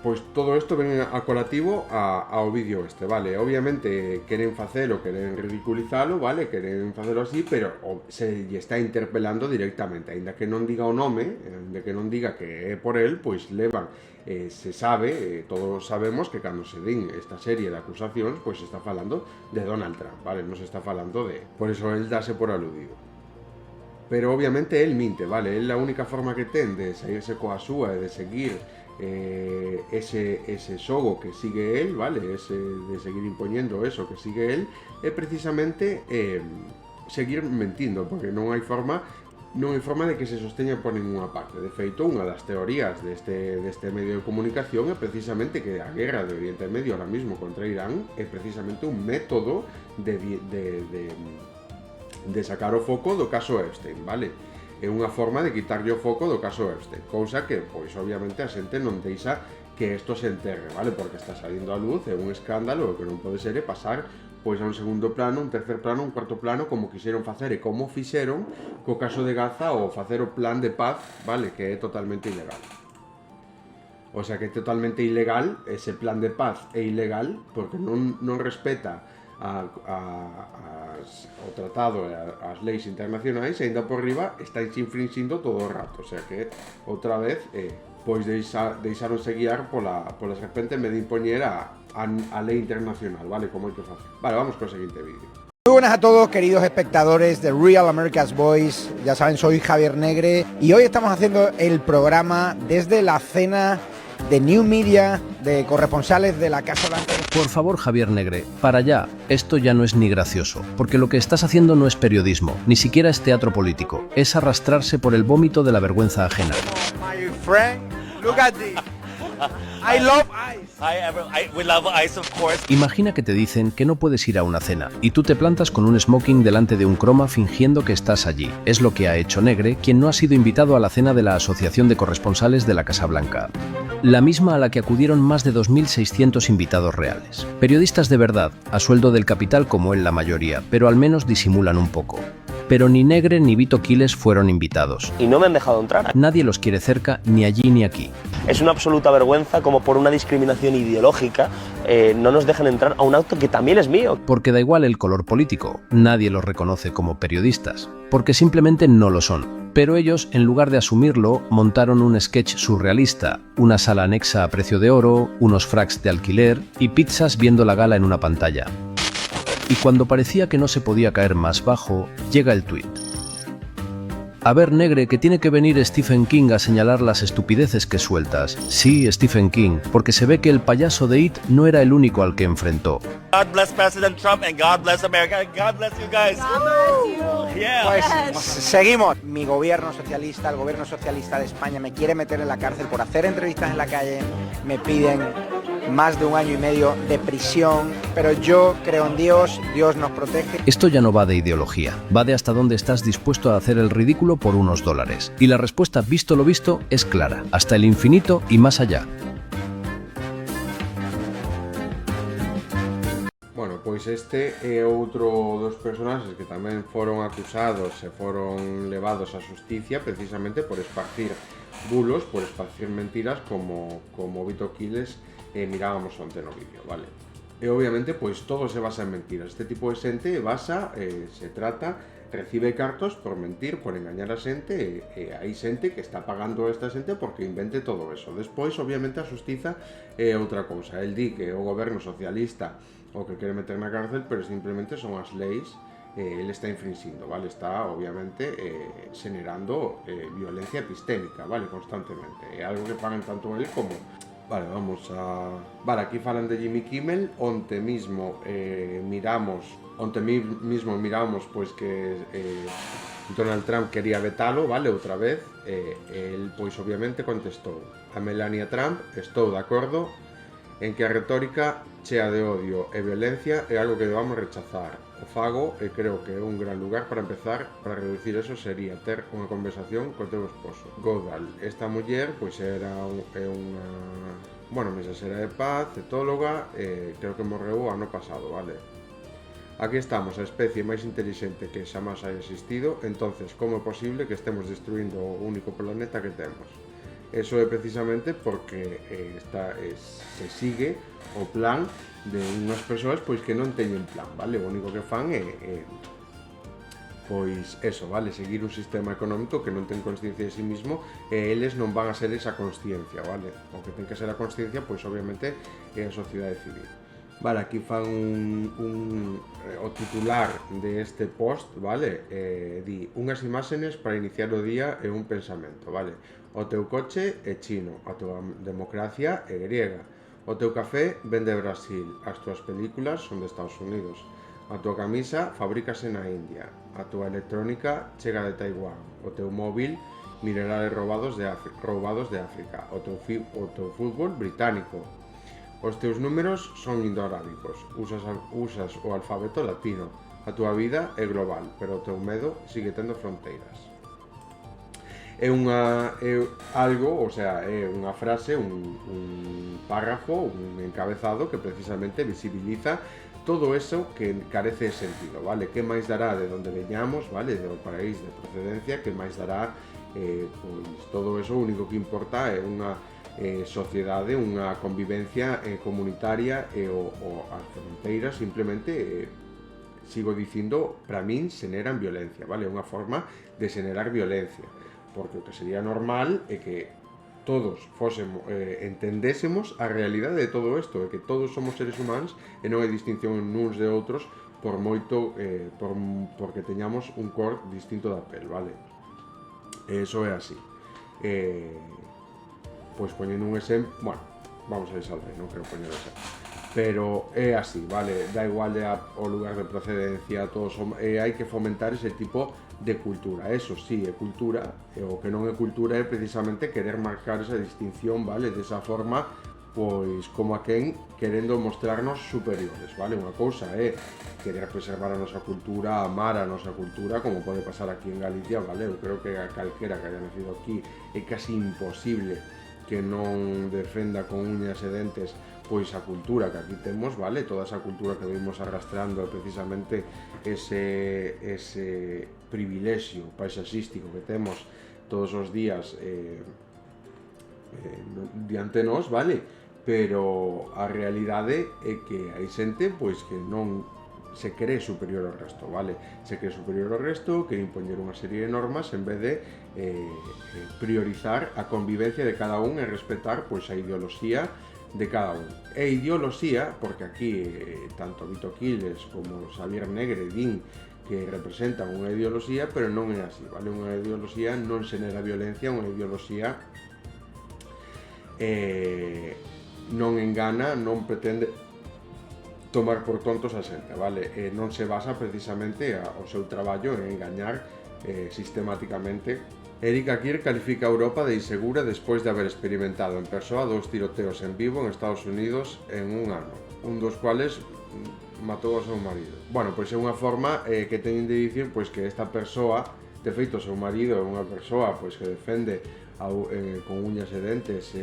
Pois todo isto ven a colativo ao vídeo este, vale? Obviamente queren facelo, queren ridiculizalo, vale? Queren facelo así, pero se lle está interpelando directamente, aínda que non diga o nome, aínda que non diga que é por el, pois levan, se sabe, todos sabemos que cando se din esta serie de acusacións, pois se está falando de Donald Trump, vale? Non se está falando de... Por iso el dase por aludido. Pero obviamente el minte, vale? El a única forma que ten de saírse coa súa e de seguir ese xogo que sigue él, vale? De seguir impoñendo eso que sigue él, é precisamente seguir mentindo, porque non hai forma de que se sosteña por ninguna parte. De feito, unha das teorías deste medio de comunicación é precisamente que a guerra de Oriente Medio ahora mismo contra Irán é precisamente un método de sacar o foco do caso Epstein, vale? É unha forma de quitarlle o foco do caso Epstein, cousa que, pois, obviamente a xente non deixa que isto se enterre, vale? Porque está salindo a luz, é un escándalo, o que non pode ser é pasar pois a un segundo plano, un tercer plano, un cuarto plano, como quixeron facer e como fixeron co caso de Gaza ou facer o plan de paz, vale, que é totalmente ilegal. O sea que é totalmente ilegal, ese plan de paz é ilegal porque non respeta o tratado e as leis internacionais e ainda por riba está infringindo todo o rato, o sea que outra vez pois deixaronse guiar pola serpente en vez de impoñer a lei internacional, vale, como hai que facer. Vale, vamos co seguinte vídeo. Muy buenas a todos, queridos espectadores de Real America's Voice. Ya saben, soy Javier Negre y hoy estamos haciendo el programa desde la cena de New Media, de corresponsales de la Casa Blanca. Por favor, Javier Negre, para allá. Esto ya no es ni gracioso, porque lo que estás haciendo no es periodismo, ni siquiera es teatro político, es arrastrarse por el vómito de la vergüenza ajena. My friend, look at this. I love ice. We love ice, of course. Imagina que te dicen que no puedes ir a una cena y tú te plantas con un smoking delante de un croma fingiendo que estás allí. Es lo que ha hecho Negre, quien no ha sido invitado a la cena de la Asociación de Corresponsales de la Casa Blanca. La misma a la que acudieron más de 2.600 invitados reales. Periodistas de verdad, a sueldo del capital como él la mayoría, pero al menos disimulan un poco. Pero ni Negre ni Vito Quiles fueron invitados. Y no me han dejado entrar. Nadie los quiere cerca, ni allí ni aquí. Es una absoluta vergüenza como por una discriminación ideológica no nos dejan entrar a un acto que también es mío. Porque da igual el color político, nadie los reconoce como periodistas, porque simplemente no lo son. Pero ellos, en lugar de asumirlo, montaron un sketch surrealista, una sala anexa a precio de oro, unos fracs de alquiler y pizzas viendo la gala en una pantalla. Y cuando parecía que no se podía caer más bajo, llega el tuit. A ver, Negre, que tiene que venir Stephen King a señalar las estupideces que sueltas. Sí, Stephen King, porque se ve que el payaso de It no era el único al que enfrentó. God bless President Trump and God bless America. God bless you guys. God bless you. Yeah. Pues seguimos. Mi gobierno socialista, el gobierno socialista de España, me quiere meter en la cárcel por hacer entrevistas en la calle. Me piden más de 1 año y medio de prisión, pero yo creo en Dios, Dios nos protege. Esto ya no va de ideología, va de hasta dónde estás dispuesto a hacer el ridículo por unos dólares. Y la respuesta, visto lo visto, es clara, hasta el infinito y más allá. Bueno, pois este é outro dos personaxes que tamén foron acusados e foron levados á xusticia precisamente por esparcir bulos, por esparcir mentiras como Vito Quiles mirábamos onte no vídeo, vale? E obviamente, pois todo se basa en mentiras. Este tipo de xente recibe cartos por mentir, por engañar a xente, e hai xente que está pagando a esta xente porque invente todo eso. Despois, obviamente, a xustiza é outra cousa. El di que o goberno socialista o que quere meter na cárcel, pero simplemente son as leis ele está infringindo, vale? Está, obviamente, generando violencia epistémica, vale? Constantemente. É algo que pagan tanto él como... Vale, vamos a... Vale, aquí falan de Jimmy Kimmel. Onte mismo miramos pois que Donald Trump quería vetalo, vale, outra vez. El, pois, obviamente, contestou a Melania Trump: estou de acordo en que a retórica chea de odio e violencia é algo que debamos rechazar. O fago e creo que é un gran lugar para empezar. Para reducir eso sería ter unha conversación co teu esposo. Godal, esta muller, pois era unha... Bueno, mensajera de paz, etóloga, creo que morreu o ano pasado, vale? Aquí estamos, a especie máis inteligente que xamás hai existido, entonces como é posible que estemos destruindo o único planeta que temos? Eso é precisamente porque se sigue o plan de unhas persoas pois que non teñen plan, vale? O único que fan é pois eso, vale? Seguir un sistema económico que non ten consciencia de sí mismo e eles non van a ser esa consciencia, vale? O que ten que ser a consciencia, pois obviamente é a sociedade civil. Vale, aquí fan o titular de este post, vale? Di unhas imaxenes para iniciar o día e un pensamento, vale? O teu coche é chino, a tua democracia é griega, o teu café ven de Brasil, as túas películas son de Estados Unidos, a tua camisa fabrícase na India, a tua electrónica chega de Taiwán, o teu móvil minerales roubados de África, o teu fútbol británico, os teus números son indoarábicos, usas o alfabeto latino, a tua vida é global, pero o teu medo sigue tendo fronteiras. algo, o sea, é unha frase, un párrafo, un encabezado que precisamente visibiliza todo eso que carece de sentido, vale? Que máis dará de onde veñamos, vale? Do país de procedencia, que máis dará, pois todo eso, o único que importa é unha sociedade, unha convivencia comunitaria e as fronteiras simplemente, sigo dicindo, para min xeneran violencia, vale? É unha forma de xenerar violencia, porque o que sería normal é que todos entendésemos a realidade de todo isto, é que todos somos seres humanos e non hai distinción nuns de outros por moito, porque teñamos un cor distinto da pel, vale? Eso é así. Pois poñendo un exemplo, bueno, vamos a desalrei, non quero poñer exemplo, pero é así, vale? Da igual o lugar de procedencia, todos hai que fomentar ese tipo de cultura. Eso sí, é cultura, e o que non é cultura é precisamente querer marcar esa distinción, vale? Desa forma, pois como a quen querendo mostrarnos superiores, vale? Unha cousa é querer preservar a nosa cultura, amar a nosa cultura, como pode pasar aquí en Galicia, vale? Eu creo que a calquera que haya nacido aquí é casi imposible que non defenda con uñas e dentes pois a cultura que aquí temos, vale? Toda esa cultura que vimos arrastrando precisamente ese privilexio paisaxístico que temos todos os días diante nós, vale? Pero a realidade é que hai xente pois que non se cree superior ao resto, vale? Se cree superior ao resto, quere impoñer unha serie de normas en vez de priorizar a convivencia de cada un e respetar pois a ideoloxía de cada un. E ideoloxía, porque aquí tanto Vito Quiles como Xavier Negre din que representan unha ideoloxía, pero non é así, vale? Unha ideoloxía non xenera violencia, unha ideoloxía non engana, non pretende tomar por tontos a xente, vale? Non se basa precisamente o seu traballo en engañar sistemáticamente. Erika Kier califica a Europa de insegura despois de haber experimentado en persoa 2 tiroteos en vivo en Estados Unidos en un ano, un dos cuales matou ao seu marido. Bueno, pois é unha forma que teñen de dicir pois que esta persoa, de feito o seu marido é unha persoa pois que defende con uñas e dentes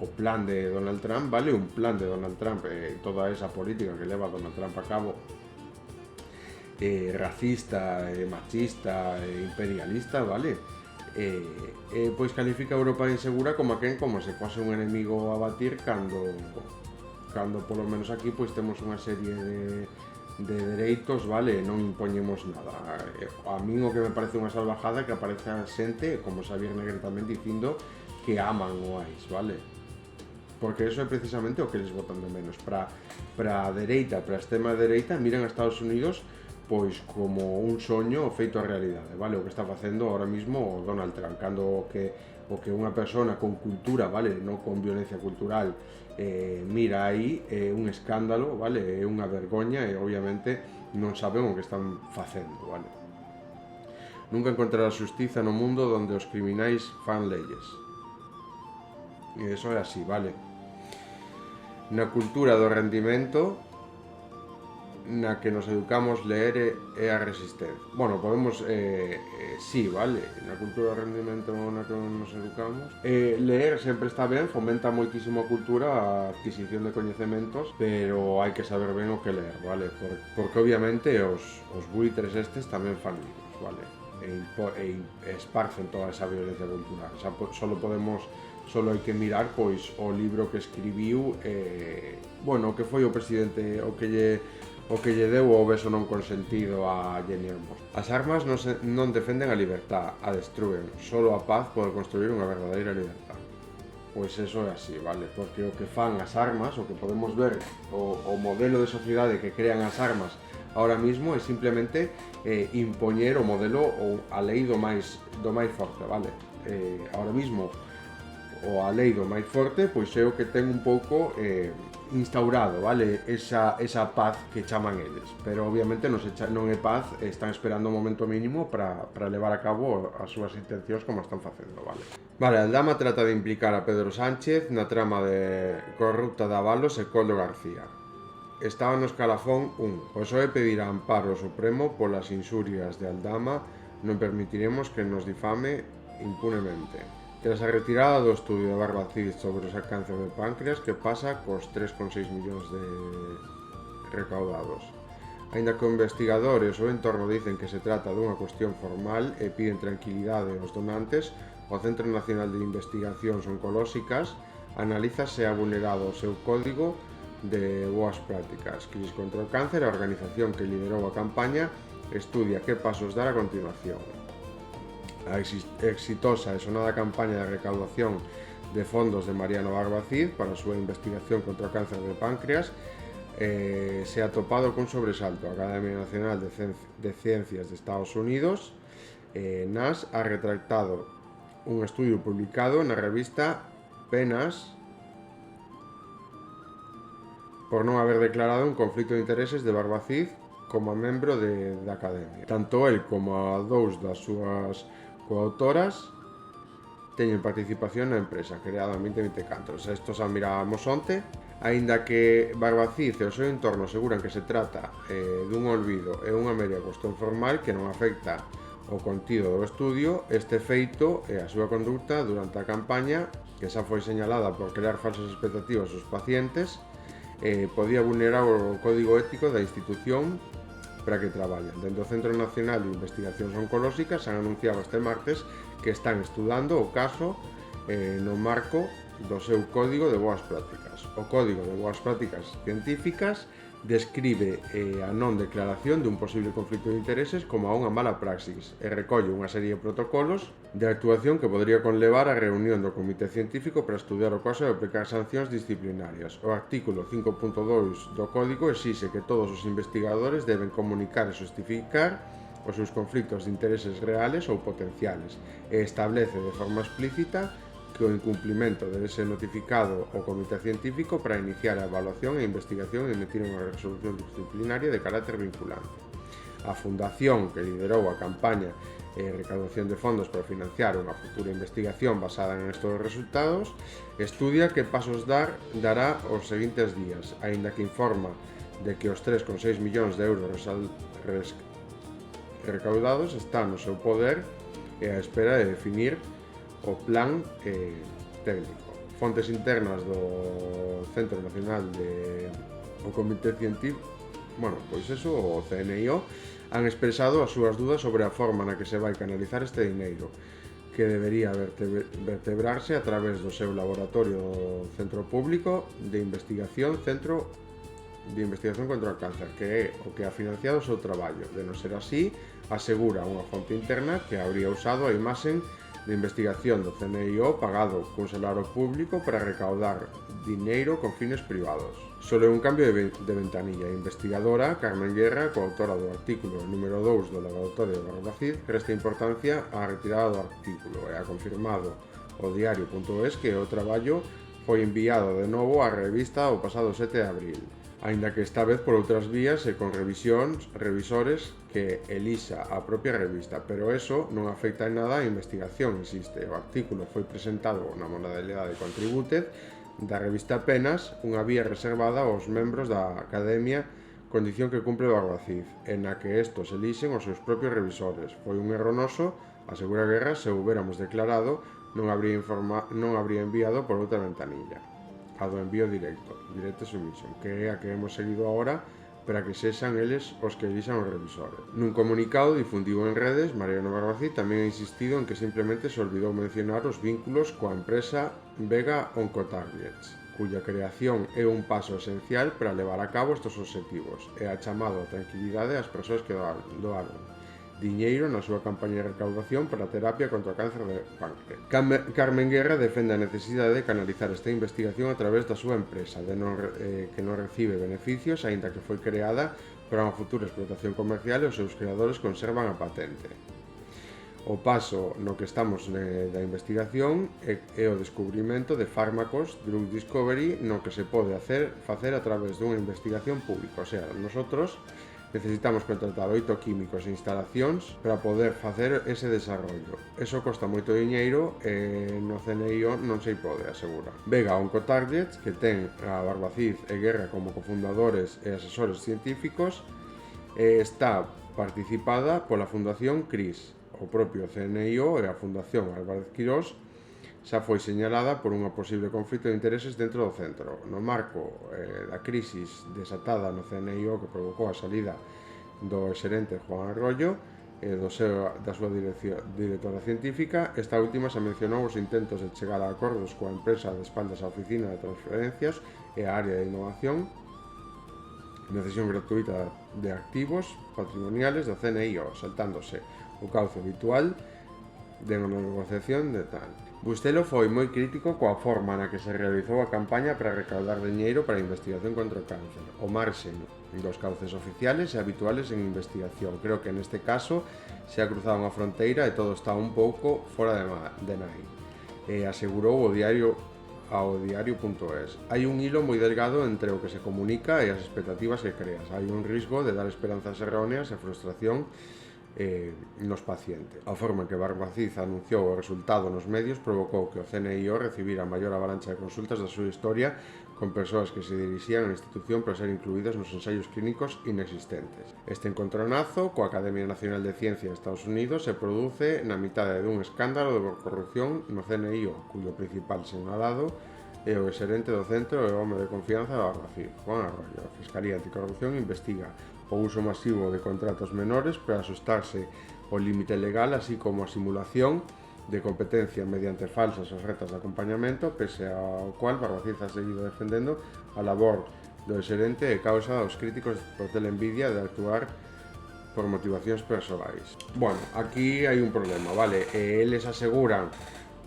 o plan de Donald Trump, vale? Un plan de Donald Trump, toda esa política que leva Donald Trump a cabo, racista, machista, imperialista, vale? Pois califica a Europa de insegura como se fose un enemigo a batir cando polo menos aquí pois temos unha serie de dereitos, vale? Non impoñemos nada. A min o que me parece unha salvajada que apareza xente como Xavier Negre tamén dicindo que aman o AIS, vale? Porque eso é precisamente o que les botan de menos. Para a dereita, para a extrema dereita, miran a Estados Unidos pois como un soño feito a realidade, vale? O que está facendo ahora mismo o Donald Trump, cando o que unha persona con cultura, vale? Non con violencia cultural, mira aí, é un escándalo, vale? É unha vergoña e obviamente non saben o que están facendo, vale? Nunca encontrará xustiza no mundo donde os criminais fan leyes. E iso é así, vale? Na cultura do rendimento na que nos educamos leer é a resistencia. Bueno, podemos, sí, vale, na cultura do rendimento na que nos educamos. Leer sempre está ben, fomenta moitísimo a cultura, a adquisición de coñecementos, pero hai que saber ben o que leer, vale? Porque obviamente os buitres estes tamén fan libros, vale? E esparcen toda esa violencia cultural. O sea, solo hai que mirar pois o libro que escribiu, bueno, o que foi o presidente, o que lle deu o beso non consentido a Jenny Hermoso. As armas non defenden a libertad, a destruen. Solo a paz pode construir unha verdadeira libertad. Pois eso é así, vale? Porque o que fan as armas, o que podemos ver, o modelo de sociedade que crean as armas ahora mismo é simplemente impoñer o modelo ou a lei do máis forte, vale? Ahora mismo a lei do máis forte pois é o que ten un pouco instaurado, vale? Esa paz que chaman eles, pero obviamente non é paz, están esperando o momento mínimo para levar a cabo as súas intencións como están facendo, vale? Vale, Aldama trata de implicar a Pedro Sánchez na trama de corrupta de Ábalos e Koldo García. Estaba no escalafón 1. O PSOE pedirá amparo ao Supremo polas insurias de Aldama. Non permitiremos que nos difame impunemente. Tras a retirada do estudio de Barbacid sobre o cáncer de páncreas, que pasa cos 3,6 millóns de recaudados. Aínda que o investigador e o seu entorno dicen que se trata dunha cuestión formal e piden tranquilidade aos donantes, o Centro Nacional de Investigacións Oncolóxicas analiza se ha vulnerado o seu código de boas prácticas. Cris contra o Cáncer, a organización que liderou a campaña, estudia que pasos dar a continuación. A exitosa e sonada campaña de recaudación de fondos de Mariano Barbacid para a súa investigación contra o cáncer de páncreas se ha topado cun sobresalto. A Academia Nacional de Ciencias de Estados Unidos, NAS, ha retractado un estudio publicado na revista PNAS por non haber declarado un conflito de intereses de Barbacid como membro da Academia. Tanto el como a dous das súas coautoras teñen participación na empresa, creada en 2024. Estos a mirábamos onte. Aínda que Barbacid e o seu entorno aseguran que se trata dun olvido e unha mera cuestión formal que non afecta o contido do estudio, este feito e a súa conducta durante a campaña, que xa foi señalada por crear falsas expectativas aos pacientes, podía vulnerar o código ético da institución para que traballan. Dentro do Centro Nacional de Investigacións Oncolóxicas han anunciado este martes que están estudando o caso no marco do seu Código de Boas Prácticas. O Código de Boas Prácticas Científicas describe a non declaración dun posible conflito de intereses como a unha mala praxis e recolle unha serie de protocolos de actuación que podría conlevar a reunión do Comité Científico para estudiar o caso e aplicar sancións disciplinarias. O artículo 5.2 do Código exixe que todos os investigadores deben comunicar e justificar os seus conflitos de intereses reales ou potenciales e establece de forma explícita que o incumplimento debe ser notificado ao Comité Científico para iniciar a evaluación e investigación e emitir unha resolución disciplinaria de carácter vinculante. A fundación que liderou a campaña e recaudación de fondos para financiar unha futura investigación basada en estes resultados estudia que pasos dará os seguintes días, aínda que informa de que os 3,6 millóns de euros recaudados están no seu poder e á espera de definir o plan técnico. Fontes internas do Centro Nacional o Comité Científico, o CNIO, han expresado as súas dudas sobre a forma na que se vai canalizar este dineiro, que debería vertebrarse a través do seu laboratorio Centro Público de Investigación contra o Cáncer, que é o que ha financiado o seu traballo. De non ser así, asegura unha fonte interna que habría usado a imaxen de investigación do CNIO pagado cun salario público para recaudar dineiro con fines privados. Solo é un cambio de ventanilla. A investigadora Carmen Guerra, coautora do artículo número 2 do laboratorio de Barbacid, presta importancia á retirada do artículo e ha confirmado o diario.es que o traballo foi enviado de novo á revista o pasado 7 de abril. Aínda que esta vez por outras vías e con revisores que elixa a propia revista, pero eso non afecta en nada a investigación, insiste. O artículo foi presentado na modalidade Contributed da revista Penas, unha vía reservada aos membros da Academia, condición que cumpre Barbacid, en a que estos elixen os seus propios revisores. Foi un erro noso, asegura Guerra, se hubiéramos declarado, non habría enviado por outra ventanilla. A do envío directo, direct submission, que é a que hemos seguido agora para que sexan eles os que elixan os revisores. Nun comunicado difundido en redes, Mariano Barbacid tamén ha insistido en que simplemente se olvidou mencionar os vínculos coa empresa Vega Oncotargets, cuya creación é un paso esencial para levar a cabo estes obxectivos e ha chamado a tranquilidade ás persoas que doaron diñeiro na súa campaña de recaudación para a terapia contra o cáncer de páncreas. Carmen Guerra defende a necesidade de canalizar esta investigación a través da súa empresa, que non recibe beneficios, aínda que foi creada para unha futura explotación comercial e os seus creadores conservan a patente. O paso no que estamos da investigación é o descubrimento de fármacos, drug discovery, no que se pode facer a través dunha investigación pública. O sea, nosotros necesitamos contratar 8 químicos e instalacións para poder facer ese desarrollo. Eso costa moito diñeiro e no CNIO non se pode, asegura. Vega Oncotargets, que ten a Barbacid e Guerra como cofundadores e asesores científicos, está participada pola Fundación CRIS, o propio CNIO e a Fundación Álvarez Quirós xa foi señalada por unha posible conflito de intereses dentro do centro. No marco da crisis desatada no CNIO que provocou a salida do xerente Juan Arroyo e da súa directora científica, esta última xa mencionou os intentos de chegar a acordos coa empresa de espaldas á oficina de transferencias e a área de innovación na cesión gratuita de activos patrimoniales do CNIO, saltándose o cauce habitual de negociación de tal. Bustelo foi moi crítico coa forma na que se realizou a campaña para recaudar diñeiro para a investigación contra o cáncer, o marxen dos cauces oficiales e habituales en investigación. Creo que neste caso se ha cruzado unha fronteira e todo está un pouco fora de nai. Asegurou ao diario.es. Hai un hilo moi delgado entre o que se comunica e as expectativas que creas. Hai un risco de dar esperanzas erróneas e frustración nos pacientes. A forma en que Barbaciz anunciou o resultado nos medios provocou que o CNIO recibira a maior avalancha de consultas da súa historia con persoas que se dirixían á institución para ser incluídas nos ensaios clínicos inexistentes. Este encontronazo coa Academia Nacional de Ciencia de Estados Unidos se produce na mitade dun escándalo de corrupción no CNIO, cuyo principal señalado é o exerente do centro e o home de confianza da Barbaciz, Juan Arroyo. A Fiscalía Anticorrupción investiga o uso masivo de contratos menores para asustarse o límite legal, así como a simulación de competencia mediante falsas ofertas de acompañamento, pese ao cual Barbaciz ha seguido defendendo a labor do exerente e causa aos críticos por ter envidia de actuar por motivacións persoais. Bueno, aquí hai un problema, vale? Eles aseguran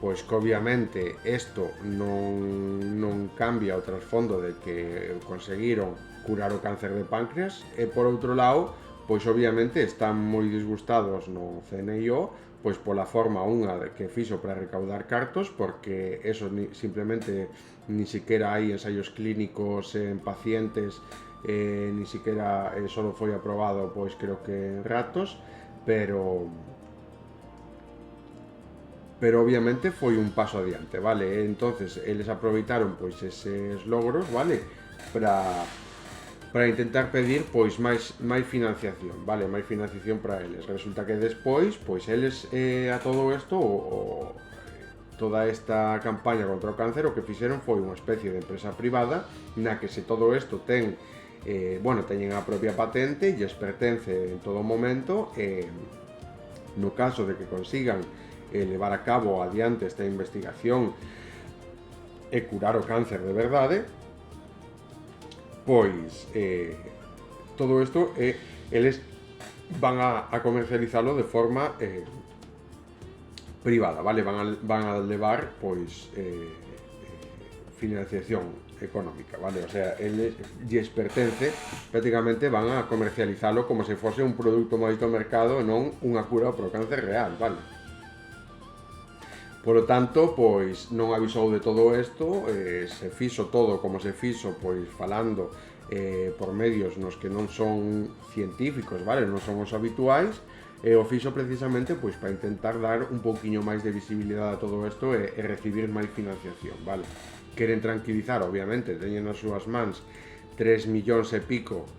pois que obviamente isto non cambia o trasfondo de que conseguiron curar o cáncer de páncreas e por outro lado, pois obviamente están moi disgustados no CNIO pois pola forma que fixo para recaudar cartos, porque eso simplemente ni siquiera hai ensaios clínicos en pacientes, ni siquiera solo foi aprobado pois creo que en ratos, pero obviamente foi un paso adiante, vale? Entonces, eles aproveitaron pois eses logros, vale? Para intentar pedir pois máis financiación, vale? Máis financiación para eles. Resulta que despois, pois eles a todo isto, toda esta campaña contra o cáncer, o que fixeron foi unha especie de empresa privada na que se todo isto teñen a propia patente e lles pertence en todo momento, no caso de que consigan levar a cabo adiante esta investigación e curar o cáncer de verdade, pois todo isto eles van a comercializalo de forma privada, vale? Van a levar pois financiación económica, vale? O sea, eles lles pertence, prácticamente van a comercializalo como se fose un produto máis do mercado e non unha cura para o cáncer real, vale? Por lo tanto, pois non avisou de todo isto, se fixo todo como se fixo, pois falando por medios nos que non son científicos, vale? Non son os habituais, e o fixo precisamente pois para intentar dar un pouquiño máis de visibilidade a todo isto e recibir máis financiación, vale? Queren tranquilizar, obviamente, teñen nas súas mans 3 millóns e pico,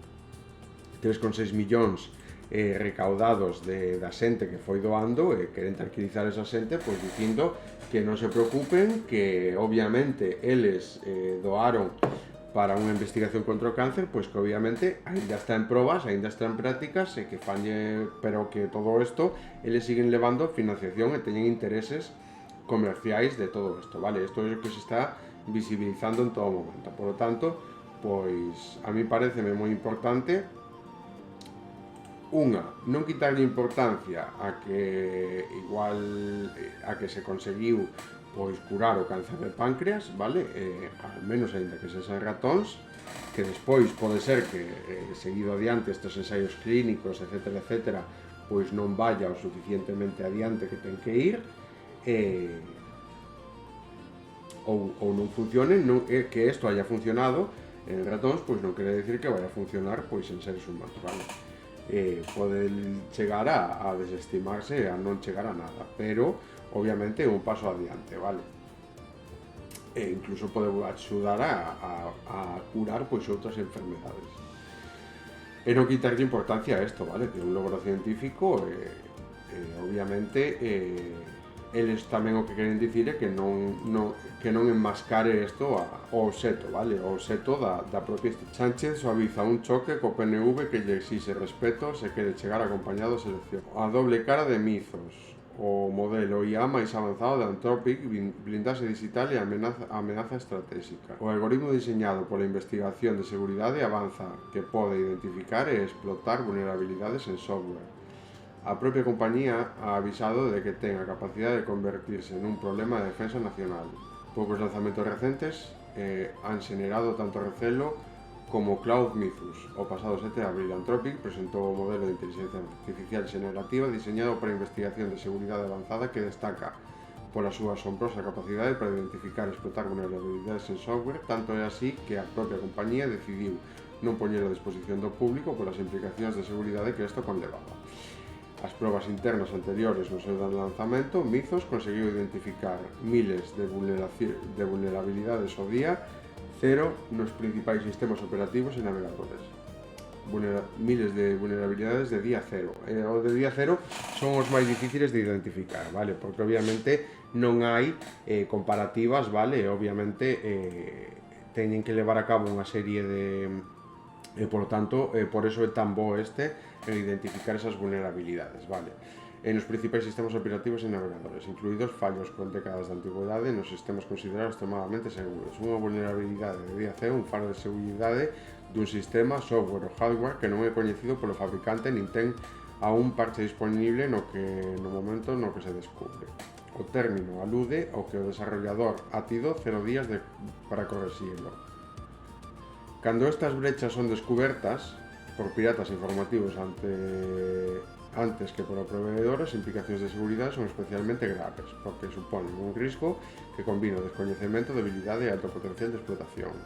3,6 millóns recaudados da xente que foi doando, e queren tranquilizar esa xente pois dicindo que non se preocupen, que obviamente eles doaron para unha investigación contra o cáncer, pois que obviamente ainda está en probas, ainda está en prácticas, e que fanlle, pero que todo isto eles siguen levando financiación e teñen intereses comerciais de todo isto, vale? Isto é o que se está visibilizando en todo momento. Por lo tanto, pois a mí pareceme moi importante non quitarlle importancia a que se conseguiu pois curar o cáncer de páncreas, vale? Al menos aínda que sexan ratóns, que despois pode ser que seguido adiante estes ensaios clínicos, etcétera, etcétera, pois non vaya o suficientemente adiante que ten que ir, ou non funcione, que isto haya funcionado en ratóns, pois non quere decir que vaya a funcionar pois en seres humanos, vale? Pode chegar a desestimarse e a non chegar a nada, pero obviamente é un paso adiante, vale? E incluso pode axudar a curar pois outras enfermedades. E non quitarlle importancia a isto, vale? Que é un logro científico obviamente, eles tamén o que queren dicir é que non enmascare isto ao obxecto, vale? O obxecto da propia Sánchez suaviza un choque co PNV que lle exixe respeto se quere chegar acompañado a selección. A doble cara de Mizos, o modelo IA máis avanzado de Anthropic, blindaxe digital e amenaza estratégica. O algoritmo diseñado pola investigación de seguridade avanza que pode identificar e explotar vulnerabilidades en software. A propia compañía ha avisado de que ten a capacidade de convertirse nun problema de defensa nacional. Poucos lanzamentos recentes han xenerado tanto recelo como Cloud Mythos. O pasado 7 de abril, Anthropic presentou o modelo de inteligencia artificial generativa diseñado para investigación de seguridade avanzada que destaca pola súa asombrosa capacidade para identificar e explotar vulnerabilidades en software, tanto é así que a propia compañía decidiu non poñer a disposición do público polas implicacións de seguridade que isto conlevaba. As probas internas anteriores no seu lanzamento, Mythos conseguiu identificar miles de vulnerabilidades ao día cero nos principais sistemas operativos e navegadores. Miles de vulnerabilidades de día cero. O de día cero son os máis difíciles de identificar, vale? Porque obviamente non hai comparativas, vale? Obviamente teñen que levar a cabo unha serie de... por tanto, por eso é tan bo en identificar esas vulnerabilidades, vale? En os principais sistemas operativos e navegadores, incluídos fallos con décadas de antigüedade nos sistemas considerados extremadamente seguros. Unha vulnerabilidade de día cero, un faro de seguridade dun sistema, software ou hardware que non é coñecido polo fabricante nin ten aún parche disponible no momento no que se descubre. O término alude ao que o desarrollador ha tido 0 días para corregirlo. Cando estas brechas son descubertas por piratas informativos antes que por o proveedor, as implicacións de seguridade son especialmente graves, porque suponen un risco que combina descoñecemento, debilidade e alto potencial de explotación.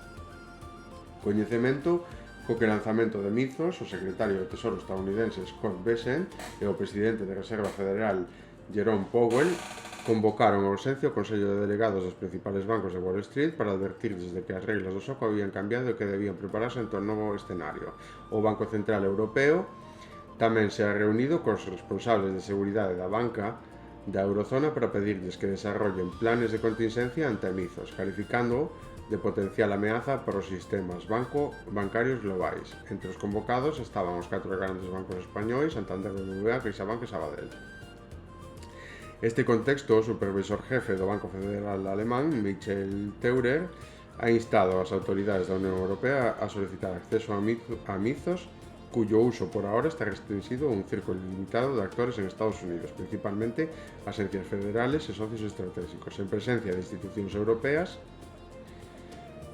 Coñecemento co que lanzamento de Mythos, o secretario do Tesoro estadounidense Scott Bessent e o presidente de Reserva Federal Jerome Powell convocaron a urxencia o Consello de Delegados dos principales bancos de Wall Street para advertirles de que as reglas do xogo habían cambiado e que debían prepararse ante un novo escenario. O Banco Central Europeo tamén se ha reunido cos responsables de seguridade da banca da Eurozona para pedirles que desarrollen planes de contingencia ante Mythos, calificando de potencial ameaza para os sistemas bancarios globais. Entre os convocados estaban os 4 grandes bancos españois, Santander, BBVA, CaixaBank e Sabadell. Este contexto, o supervisor jefe do Banco Federal Alemán, Michel Theurer, ha instado ás autoridades da Unión Europea a solicitar acceso a Mythos, cuyo uso por ahora está restringido a un círculo limitado de actores en Estados Unidos, principalmente agencias federales e socios estratégicos, en presencia de institucións europeas.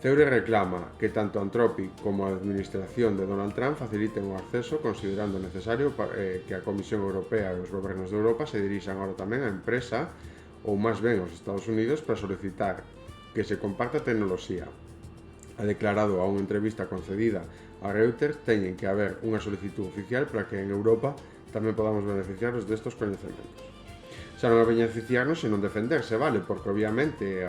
Theurer reclama que tanto Anthropic como a administración de Donald Trump faciliten o acceso, considerando necesario que a Comisión Europea e os gobernos de Europa se dirixan ahora tamén á empresa, ou máis ben aos Estados Unidos, para solicitar que se comparta tecnoloxía. Ha declarado a unha entrevista concedida a Reuters teñen que haber unha solicitud oficial para que en Europa tamén podamos beneficiarnos destes coñecementos. Xa non a beneficiarnos e non defenderse, vale? Porque obviamente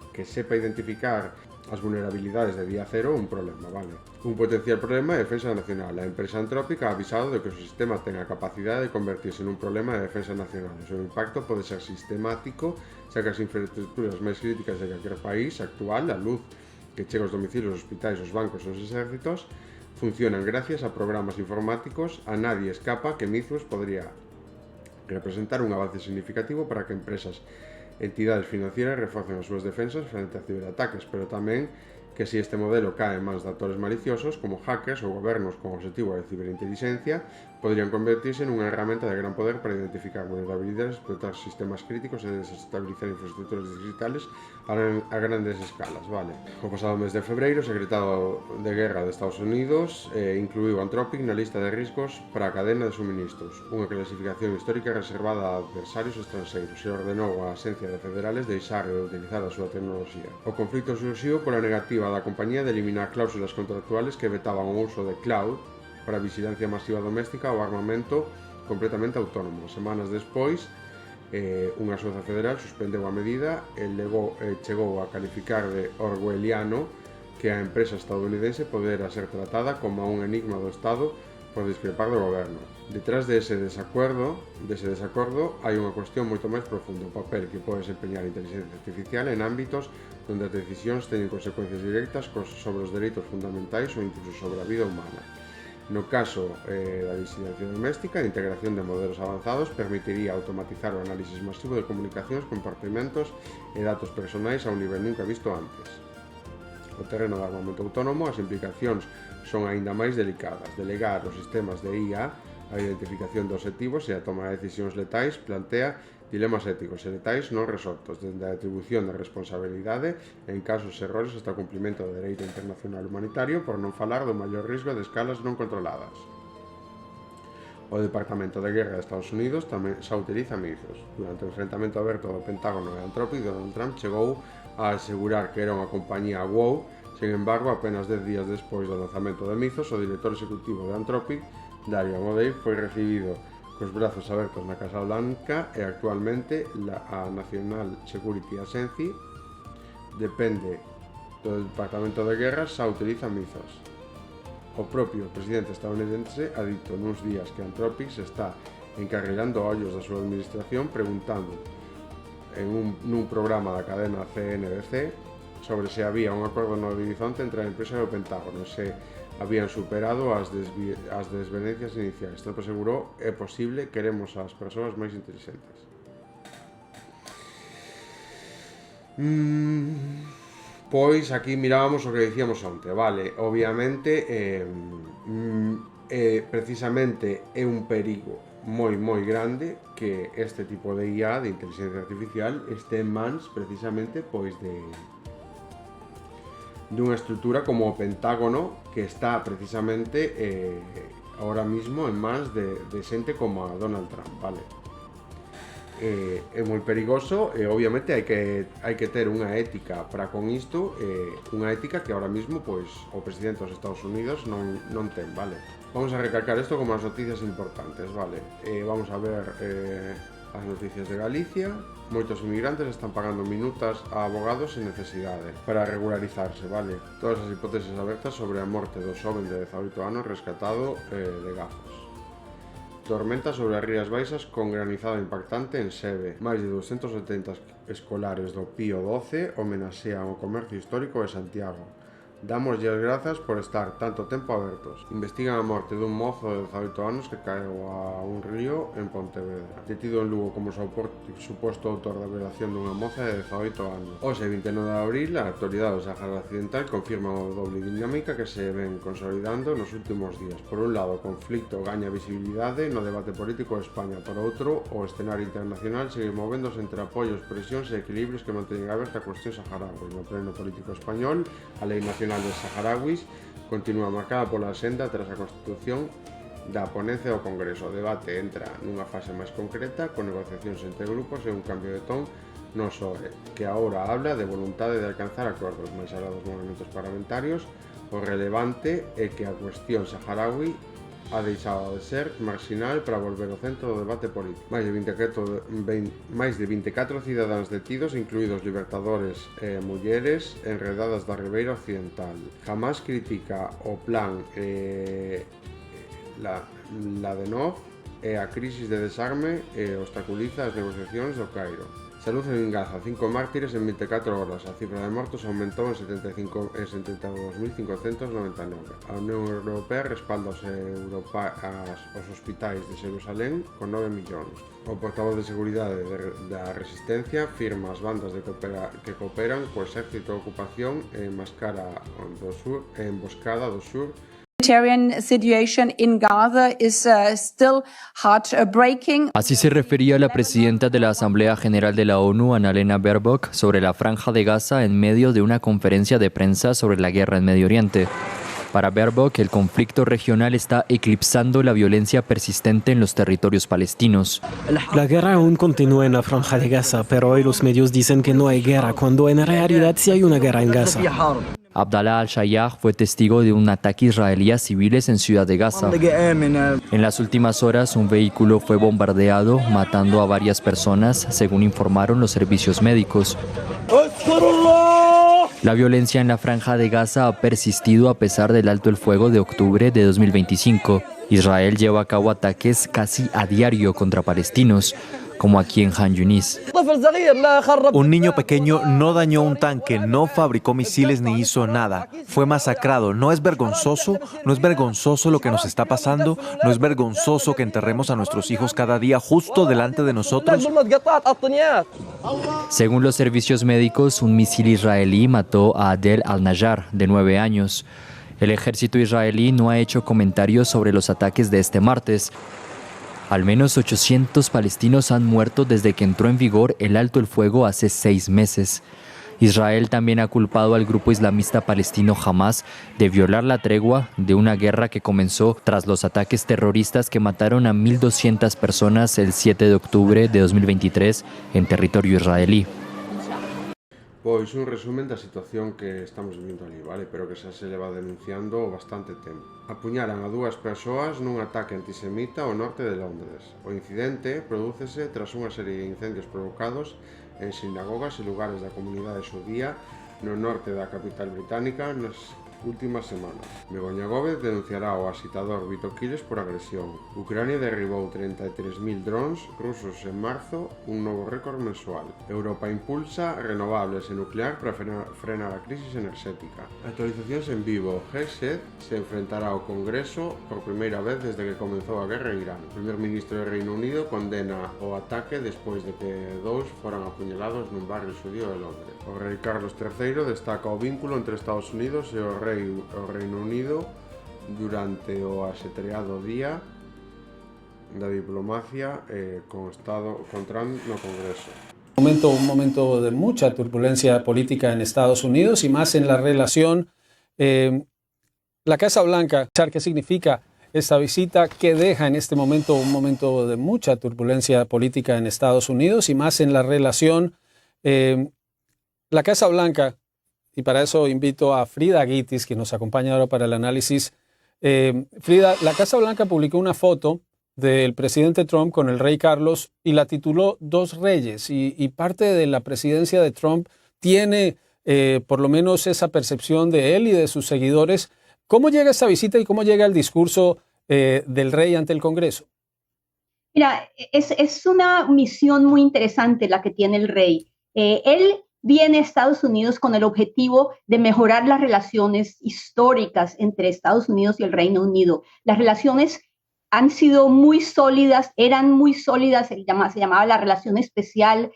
que sepa identificar as vulnerabilidades de día cero un problema, vale? Un potencial problema de defensa nacional. A empresa Anthropic ha avisado de que o sistema ten a capacidade de convertirse nun problema de defensa nacional. O seu impacto pode ser sistemático, xa que as infraestructuras máis críticas de calquer país actual, a luz que chega aos domicilios, os hospitais, os bancos e os exércitos, funcionan gracias a programas informáticos. A nadie escapa que Mythos podría representar un avance significativo para que empresas e entidades financieras reforcen as súas defensas frente a ciberataques, pero tamén que se este modelo cae en mans de actores maliciosos como hackers ou gobernos con objetivo de ciberinteligencia, podrían convertirse en unha herramienta de gran poder para identificar vulnerabilidades, explotar sistemas críticos e desestabilizar infraestructuras digitales a grandes escalas, vale? O pasado mes de febreiro, o secretario de Guerra de Estados Unidos incluiu Anthropic na lista de riscos para a cadena de suministros, unha clasificación histórica reservada a adversarios estranxeiros, e ordenou a Axencia de Federales deixar de utilizar a súa tecnoloxía. O conflito surxiu pola negativa da compañía de eliminar cláusulas contractuales que vetaban o uso de cloud para vigilancia masiva doméstica ou armamento completamente autónomo. Semanas despois, unha xueza federal suspendeu a medida e chegou a calificar de orwelliano que a empresa estadounidense podera ser tratada como un enigma do Estado por discrepar do goberno. Detrás dese desacordo hai unha cuestión moito máis profunda, o papel que pode desempeñar a inteligencia artificial en ámbitos onde as decisións teñen consecuencias directas sobre os dereitos fundamentais ou incluso sobre a vida humana. No caso da vixilancia doméstica, a integración de modelos avanzados permitiría automatizar o análisis masivo de comunicacións, compartimentos e datos personais a un nivel nunca visto antes. No terreno do armamento autónomo, as implicacións son aínda máis delicadas. Delegar os sistemas de IA a identificación de obxectivos e a toma de decisións letais plantea dilemas éticos e letais non resoltos, dende a atribución de responsabilidade en casos de errores hasta o cumprimento do dereito internacional humanitario, por non falar do maior risco de escalas non controladas. O Departamento de Guerra de Estados Unidos tamén xa utiliza mizos. Durante o enfrentamento aberto do Pentágono e Anthropic, Donald Trump chegou a asegurar que era unha compañía WoW. Sin embargo, apenas 10 días despois do lanzamento de mizos, o director executivo de Anthropic, Dario Amodei, foi recibido cos brazos abertos na Casa Blanca e actualmente a National Security Agency depende do Departamento de Guerra, xa utiliza mizos. O propio presidente estadounidense ha dito nuns días que Anthropic se está encarrilando ollos da súa administración, preguntando nun programa da cadena CNBC sobre se había un acordo no horizonte entre a empresa e o Pentágono, se habían superado as desvenencias iniciais. Trump asegurou: é posible, queremos as persoas máis inteligentes. Pois aquí mirábamos o que dicíamos onte, vale? Obviamente, precisamente é un perigo moi grande que este tipo de IA, de inteligencia artificial, este en mans precisamente pois dunha estrutura como o Pentágono, que está precisamente ahora mismo en mans de xente como a Donald Trump, vale? É moi perigoso e obviamente hai que ter unha ética para con isto, unha ética que ahora mismo pois o presidente dos Estados Unidos non ten, vale? Vamos a recalcar isto como as noticias importantes, vale? Vamos a ver as noticias de Galicia. Moitos inmigrantes están pagando minutas a abogados sen necesidade para regularizarse, vale? Todas as hipóteses abertas sobre a morte do xoven de 18 anos rescatado de Gafos. Tormenta sobre as Rías Baixas con granizada impactante en Seve. Máis de 270 escolares do Pío XII homenaxean o comercio histórico de Santiago. Damoslle as grazas por estar tanto tempo abertos. Investigan a morte dun mozo de 18 anos que caeu a un río en Pontevedra. Detido en Lugo como suposto autor da violación dunha moza de 18 anos. Hoxe, 29 de abril, a autoridade do Sáhara Occidental confirma a doble dinámica que se ven consolidando nos últimos días. Por un lado, o conflicto gaña visibilidade no debate político de España. Por outro, o escenario internacional segue movéndose entre apoios, presións e equilibrios que manteñen aberta a cuestión saharaui. No pleno político español, a Lei Nacional de Saharauis continúa marcada pola senda tras a constitución da ponencia do Congreso. O debate entra nunha fase máis concreta, con negociacións entre grupos e un cambio de ton no PSOE, que agora habla de voluntade de alcanzar acordos. Máis alá dos movimentos parlamentarios, o relevante é que a cuestión saharaui ha deixado de ser marxinal para volver ao centro do debate político. Máis de 24 cidadáns detidos, incluídos libertadores e mulleres enredadas da Ribeira Occidental. Jamás critica o plan Ladenov e a crisis de desarme e obstaculiza as negociacións do Cairo. Salud en Gaza, 5 mártires en 24 horas. A cifra de mortos aumentou en 72.599. A Unión Europea respalda os hospitais de Xerusalén con 9 millóns. O portavoz de Seguridade da Resistencia firma as bandas que cooperan co exército de ocupación e emboscada do sur. Situation in Gaza is still heartbreaking. Así se refería la presidenta de la Asamblea General de la ONU, Annalena Baerbock, sobre la Franja de Gaza en medio de una conferencia de prensa sobre la guerra en Medio Oriente. Para Baerbock, el conflicto regional está eclipsando la violencia persistente en los territorios palestinos. La guerra aún continúa en la Franja de Gaza, pero hoy los medios dicen que no hay guerra, cuando en realidad sí hay una guerra en Gaza. Abdallah al-Shayah fue testigo de un ataque israelí a civiles en Ciudad de Gaza. En las últimas horas, un vehículo fue bombardeado, matando a varias personas, según informaron los servicios médicos. La violencia en la Franja de Gaza ha persistido a pesar del alto el fuego de octubre de 2025. Israel lleva a cabo ataques casi a diario contra palestinos, como aquí en Han Yunis. Un niño pequeño no dañó un tanque, no fabricó misiles ni hizo nada. Fue masacrado. ¿No es vergonzoso? ¿No es vergonzoso lo que nos está pasando? ¿No es vergonzoso que enterremos a nuestros hijos cada día justo delante de nosotros? Según los servicios médicos, un misil israelí mató a Adel al-Najjar, de 9 años. El ejército israelí no ha hecho comentarios sobre los ataques de este martes. Al menos 800 palestinos han muerto desde que entró en vigor el alto el fuego hace 6 meses. Israel también ha culpado al grupo islamista palestino Hamas de violar la tregua de una guerra que comenzó tras los ataques terroristas que mataron a 1.200 personas el 7 de octubre de 2023 en territorio israelí. Pois un resumen da situación que estamos vivindo ali, vale? Pero que xa se leva denunciando bastante tempo. Apuñaran a 2 persoas nun ataque antisemita ao norte de Londres. O incidente prodúcese tras unha serie de incendios provocados en sinagogas e lugares da comunidade xudía no norte da capital británica nas últimas semanas. Begoña Gómez denunciará ao agitador Vito Quiles por agresión. Ucrania derribou 33.000 drones rusos en marzo, un novo récord mensual. Europa impulsa renovables e nuclear para frenar a crisis enerxética. Actualizacións en vivo. G7 se enfrentará ao Congreso por primeira vez desde que comenzou a guerra en Irán. O primer ministro do Reino Unido condena o ataque despois de que 2 foran apuñalados nun barrio xudío de Londres. O rei Carlos III destaca o vínculo entre Estados Unidos e o Reino Unido durante o axetreado día da diplomacia con Trump no Congreso. Un momento de mucha turbulencia política en Estados Unidos y más en la relación. La Casa Blanca, ¿qué significa esta visita? ¿Qué deja en este momento un momento de mucha turbulencia política en Estados Unidos y más en la relación? La Casa Blanca, y para eso invito a Frida Guitis, que nos acompaña ahora para el análisis. Frida, la Casa Blanca publicó una foto del presidente Trump con el rey Carlos y la tituló Dos Reyes. Y parte de la presidencia de Trump tiene por lo menos esa percepción de él y de sus seguidores. ¿Cómo llega esta visita y cómo llega el discurso del rey ante el Congreso? Mira, es una misión muy interesante la que tiene el rey. Él viene a Estados Unidos con el objetivo de mejorar las relaciones históricas entre Estados Unidos y el Reino Unido. Las relaciones han sido muy sólidas, eran muy sólidas, se llamaba la relación especial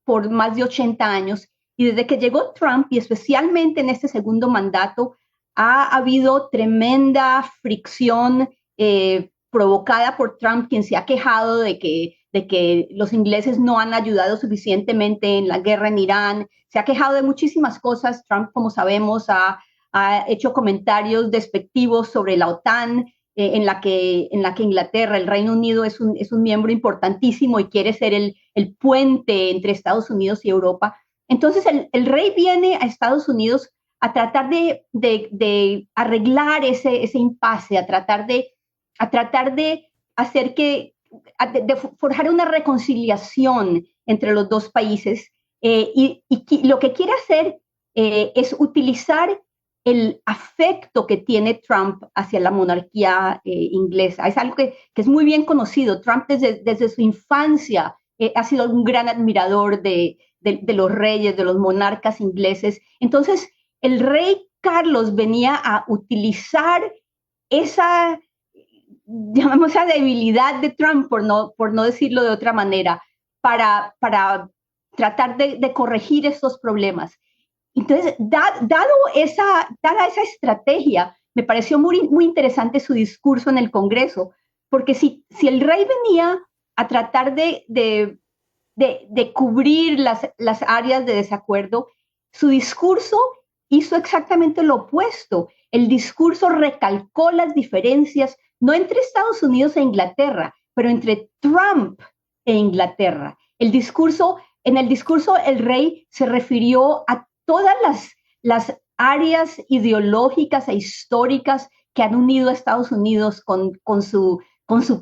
por más de 80 años. Y desde que llegó Trump, y especialmente en este segundo mandato, ha habido tremenda fricción provocada por Trump, quien se ha quejado de que los ingleses no han ayudado suficientemente en la guerra en Irán. Se ha quejado de muchísimas cosas. Trump, como sabemos, ha hecho comentarios despectivos sobre la OTAN, en la que Inglaterra, el Reino Unido, es un miembro importantísimo y quiere ser el puente entre Estados Unidos y Europa. Entonces, el rey viene a Estados Unidos a tratar de arreglar ese impasse, a tratar de hacer de forjar una reconciliación entre los dos países y lo que quiere hacer es utilizar el afecto que tiene Trump hacia la monarquía inglesa. Es algo que es muy bien conocido. Trump desde su infancia ha sido un gran admirador de los reyes, de los monarcas ingleses. Entonces, el rey Carlos venía a utilizar esa debilidad de Trump, por no decirlo de otra manera, para tratar de corregir estos problemas. Entonces, dada esa estrategia, me pareció muy, muy interesante su discurso en el Congreso, porque si el rey venía a tratar de cubrir las áreas de desacuerdo, su discurso hizo exactamente lo opuesto. El discurso recalcó las diferencias, no entre Estados Unidos e Inglaterra, pero entre Trump e Inglaterra. En el discurso, el rey se refirió a todas las áreas ideológicas e históricas que han unido a Estados Unidos con su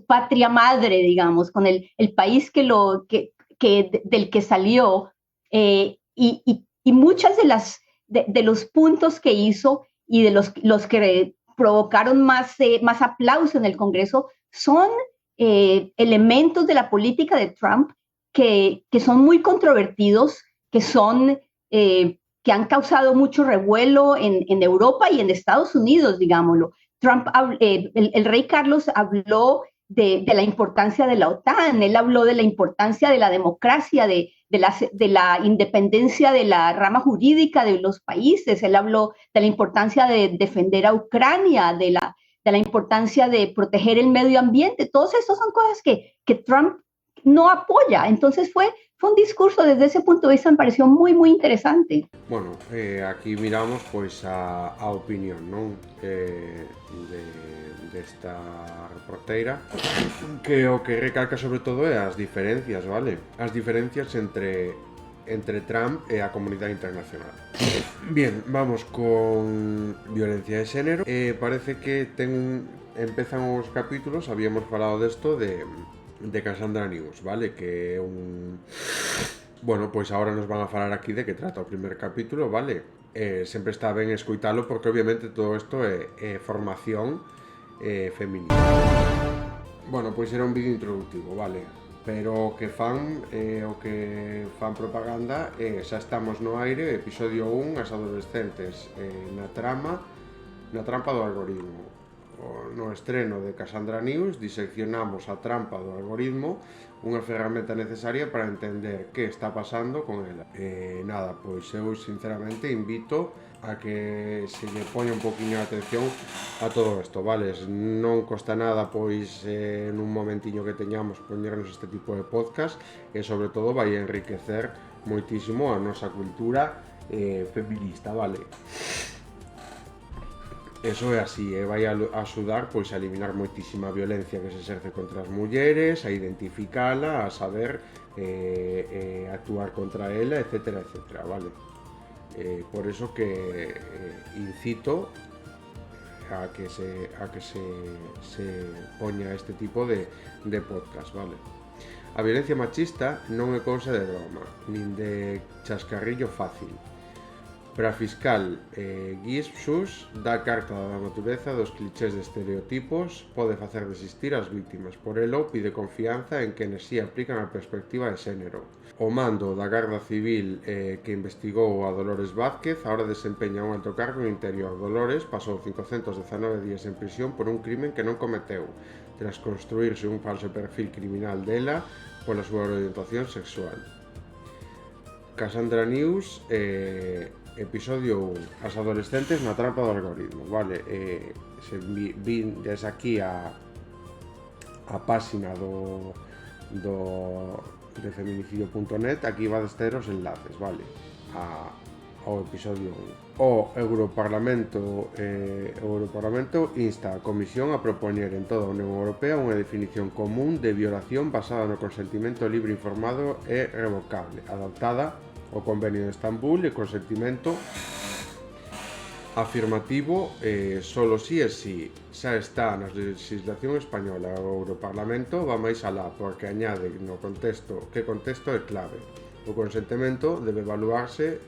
patria madre, digamos, con el país del que salió, y muchas de de los puntos que hizo y de los que provocaron más aplauso en el Congreso son elementos de la política de Trump que son muy controvertidos, que han causado mucho revuelo en Europa y en Estados Unidos, digámoslo. El rey Carlos habló de la importancia de la OTAN, él habló de la importancia de la democracia, de la independencia de la rama jurídica de los países, él habló de la importancia de defender a Ucrania, de la importancia de proteger el medio ambiente. Todas estas son cosas que Trump no apoya. Entonces fue un discurso, desde ese punto de vista me pareció muy, muy interesante. Bueno, aquí miramos pois a opinión, non? De esta reporteira, que o que recalca sobre todo é as diferencias, vale? As diferencias entre Trump e a comunidade internacional. Bien, vamos con violencia de xénero. Parece que empezan os capítulos, habíamos falado desto de Cassandra News, vale? Que é un... Bueno, pois agora nos van a falar aquí de que trata o primer capítulo, vale? Sempre está ben escoitalo porque obviamente todo isto é formación feminina. Bueno, pois era un vídeo introductivo, vale? Pero o que fan propaganda xa estamos no aire, episodio 1, as adolescentes na trampa do algoritmo. No estreno de Cassandra News diseccionamos a trampa do algoritmo, unha ferramenta necesaria para entender que está pasando con ela. Nada, pois eu sinceramente invito a que se lle poña un poquinho de atención a todo isto, vale? Non costa nada, pois, nun momentiño que teñamos poñernos este tipo de podcast e sobre todo vai enriquecer moitísimo a nosa cultura feminista, vale? Eso é así, vai axudar pois a eliminar moitísima violencia que se exerce contra as mulleres, a identificala, a saber actuar contra ela, etcétera, etcétera, vale? Por eso que incito a que se poña este tipo de podcast, vale? A violencia machista non é cousa de broma, nin de chascarrillo fácil. Para a fiscal Guy Psuss dá carta da natureza dos clichés de estereotipos, pode facer desistir as vítimas. Por elo, pide confianza en quenes si aplican a perspectiva de xénero. O mando da Garda Civil que investigou a Dolores Vázquez ahora desempeña un alto cargo en Interior. Dolores pasou 519 días en prisión por un crimen que non cometeu, tras construirse un falso perfil criminal dela pola súa orientación sexual. Cassandra News, episodio 1, as adolescentes na trampa do algoritmo, vale? Se vin desde aquí a páxina de feminicidio.net, aquí vades ter os enlaces, vale? Ao episodio 1. O Europarlamento insta a Comisión a propoñer en toda a Unión Europea unha definición común de violación basada no consentimento libre, informado e revocable, adaptada o Convenio de Estambul e consentimento afirmativo solo si e si. Xa está na legislación española. O Europarlamento va máis alá porque añade no contexto que contexto é clave. O consentimento debe evaluarse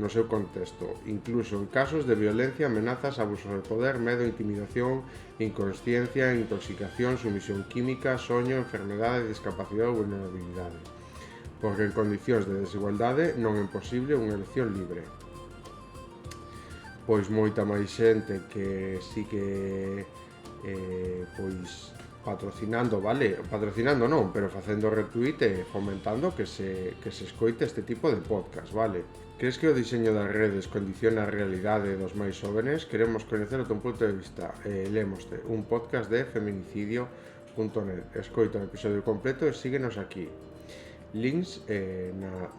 no seu contexto, incluso en casos de violencia, amenazas, abuso de poder, medo, intimidación, inconsciencia, intoxicación, sumisión química, soño, enfermedade, discapacidade ou vulnerabilidade. Porque en condicións de desigualdade non é posible unha elección libre. Pois moita máis xente que sí que pois patrocinando, vale? Patrocinando non, pero facendo retweet e fomentando que se escoite este tipo de podcast, vale? Crees que o diseño das redes condiciona a realidade dos máis jóvenes? Queremos coñecer o teu punto de vista. Lemoste un podcast de feminicidio.net. Escoita o episodio completo e síguenos aquí. Links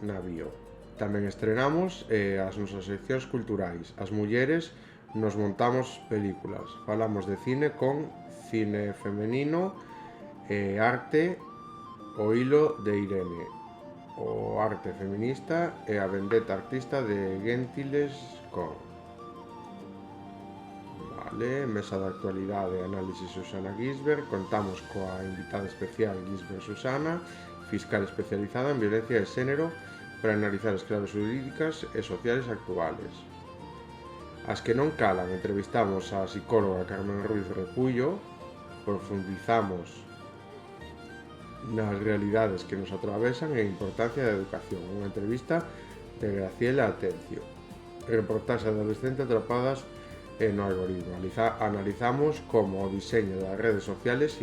na bio. Tamén estrenamos as nosas seccións culturais. As mulleres nos montamos películas. Falamos de cine con cine femenino, arte, o hilo de Irene, o arte feminista e a vendetta artista de Gentiles con. Vale, mesa de actualidade, análisis Susana Gisbert. Contamos coa invitada especial Gisbert Susana, fiscal especializada en violencia de xénero para analizar as claves jurídicas e sociales actuales. As que non calan, entrevistamos a psicóloga Carmen Ruiz Repullo, profundizamos nas realidades que nos atravesan e a importancia da educación. Unha entrevista de Graciela Atencio. Reportaxe adolescente atrapadas no algoritmo. Analizamos como o diseño das redes sociales.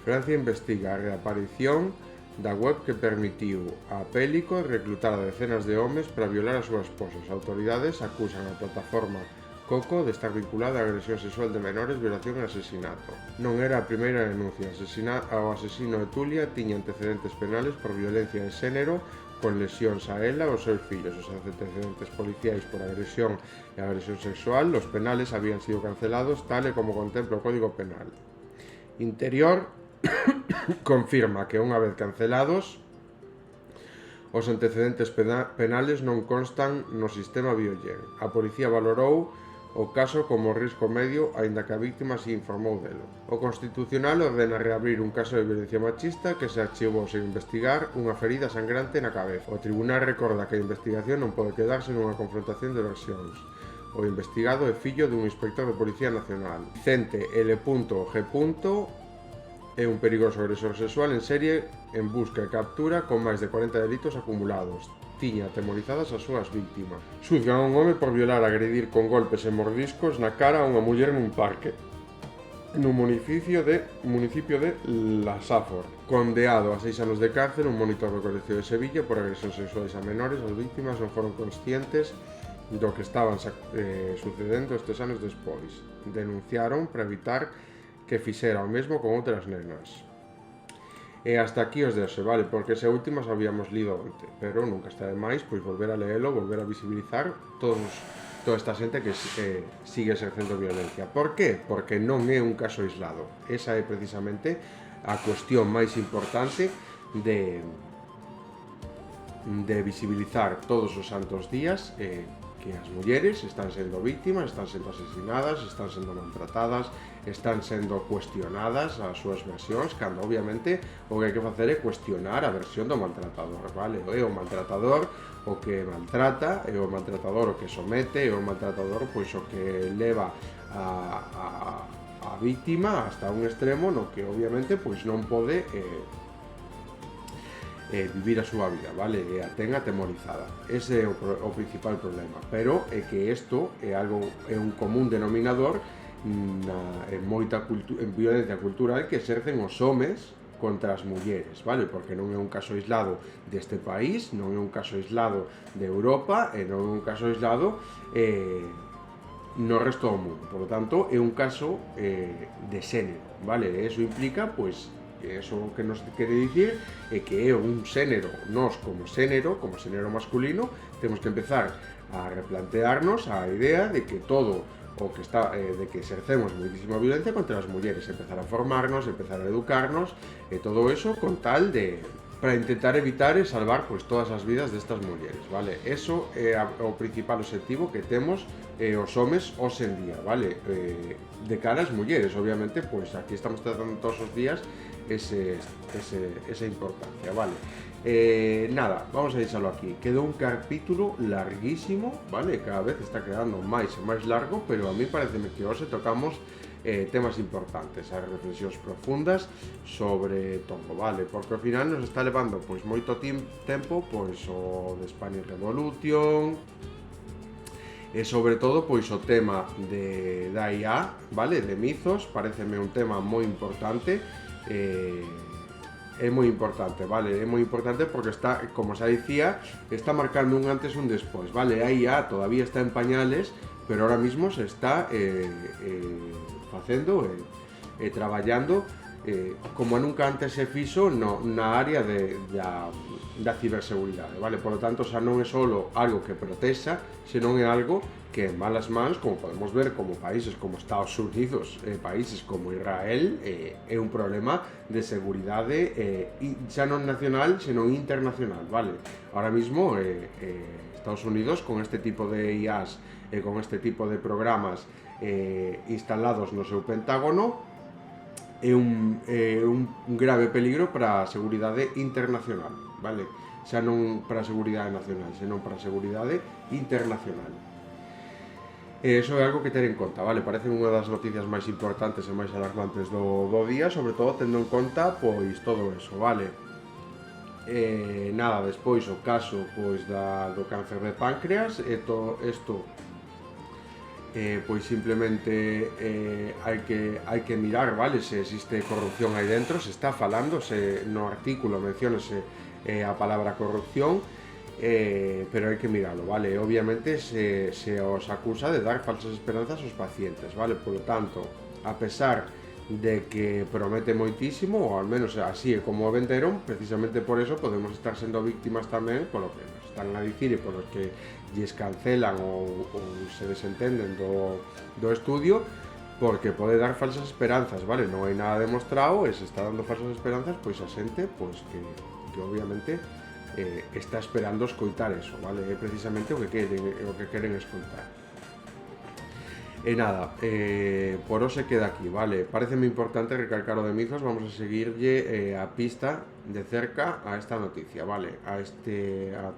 Francia investiga a reaparición da web que permitiu a Pélico reclutar a decenas de homes para violar a súa esposa. As autoridades acusan a plataforma Coco de estar vinculada a agresión sexual de menores, violación e asesinato. Non era a primeira denuncia. O asesino de Tulia tiña antecedentes penales por violencia de xénero con lesións a ela e aos seus fillos. Os antecedentes policiais por agresión e agresión sexual, os penales habían sido cancelados tal e como contempla o Código Penal. Interior confirma que unha vez cancelados, os antecedentes penales non constan no sistema Biogen. A policía valorou o caso como risco medio, aínda que a víctima se informou delo. O Constitucional ordena reabrir un caso de violencia machista que se archivou sen investigar unha ferida sangrante na cabeza. O Tribunal recorda que a investigación non pode quedarse nunha confrontación de versións. O investigado é fillo dun inspector de Policía Nacional. Vicente L.G. é un perigoso agresor sexual en serie en busca e captura con máis de 40 delitos acumulados. Tiña atemorizadas as súas víctimas. Xuzgan a un home por violar, agredir con golpes e mordiscos na cara a unha muller nun parque no municipio de La Safor. Condeado a 6 anos de cárcel, un monitor do Colegio de Sevilla por agresións sexuais a menores. As víctimas non foron conscientes do que estaban sucedendo estes anos despois. Denunciaron para evitar que fixera o mesmo con outras nenas. E hasta aquí os de hoxe, vale? Porque ese último habíamos lido onte, pero nunca está de máis pois volver a leelo, volver a visibilizar toda esta xente que sigue exercendo violencia. Por qué? Porque non é un caso aislado. Esa é precisamente a cuestión máis importante de visibilizar todos os santos días que as mulleres están sendo víctimas, están sendo asesinadas, están sendo maltratadas, están sendo cuestionadas as súas versións, cando obviamente o que hai que facer é cuestionar a versión do maltratador, vale? É o maltratador o que maltrata, é o maltratador o que somete, é o maltratador pois o que leva a víctima hasta un extremo no que obviamente pois non pode vivir a súa vida, vale? E a ten atemorizada. Ese é o principal problema, pero é que isto é un común denominador en violencia cultural que exercen os homes contra as mulleres, vale? Porque non é un caso aislado deste país, non é un caso aislado de Europa e non é un caso aislado no resto do mundo. Por lo tanto, é un caso de xénero, vale? E iso implica, pois, eso que nos quere dicir é que é un xénero, nós como xénero masculino, temos que empezar a replantearnos a idea de que todo o que está de que exercemos muitísima violencia contra as mulleres, empezar a formarnos, empezar a educarnos e todo eso con tal de para intentar evitar e salvar pois todas as vidas destas mulleres, vale? Eso é o principal objetivo que temos os homes hoxe en día, vale? De cara ás mulleres, obviamente, pois aquí estamos tratando todos os días esa importancia, vale? Nada, vamos a deixalo aquí. Quedou un capítulo larguísimo, vale? Cada vez está quedando máis e máis largo, pero a mí pareceme que hoxe tocamos temas importantes, as reflexións profundas sobre todo, vale? Porque ao final nos está levando pois moito tempo pois o de Spanish Revolution e sobre todo pois o tema da IA, vale? De mizos, pareceme un tema moi importante. É moi importante, vale? É moi importante porque está, como xa dicía, está marcando un antes e un despois, vale? A IA todavía está en pañales, pero ahora mismo se está facendo e traballando como nunca antes se fixo na área da ciberseguridade, vale? Por lo tanto, xa non é só algo que protexa, senón é algo que en malas mans, como podemos ver, como países como Estados Unidos, países como Israel, é un problema de seguridade xa non nacional, senón internacional, vale? Ahora mismo, Estados Unidos, con este tipo de IAs e con este tipo de programas instalados no seu Pentágono, é un grave peligro para a seguridade internacional, vale? xa non para a seguridade nacional, senón para a seguridade internacional. Eso é algo que ter en conta, vale? Parece unha das noticias máis importantes e máis alarmantes do día, sobre todo tendo en conta, pois, todo eso, vale? Nada, despois o caso, pois, do cáncer de páncreas, isto pois simplemente hai que mirar, vale, se existe corrupción aí dentro, se está falando, no artículo menciónase a palabra corrupción, pero hai que miralo, vale, obviamente se os acusa de dar falsas esperanzas aos pacientes, vale, polo tanto, a pesar de que promete moitísimo, ou al menos así é como o venderon, precisamente por eso podemos estar sendo víctimas tamén polo que nos están a dicir e polos que lles cancelan ou se desentenden do estudio, porque pode dar falsas esperanzas, vale? Non hai nada demostrado e se está dando falsas esperanzas, pois a xente, pois que obviamente está esperando escoitar eso, vale? É precisamente o que queren escoitar. E nada, por hoxe queda aquí, vale? Pareceme importante recalcar o de Mizos, vamos a seguirlle a pista de cerca a esta noticia, vale? A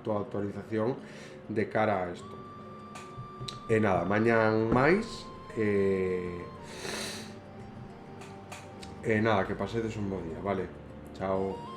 toda actualización de cara a isto. E nada, mañan máis, nada, que pasedes un bo día, vale? Chao.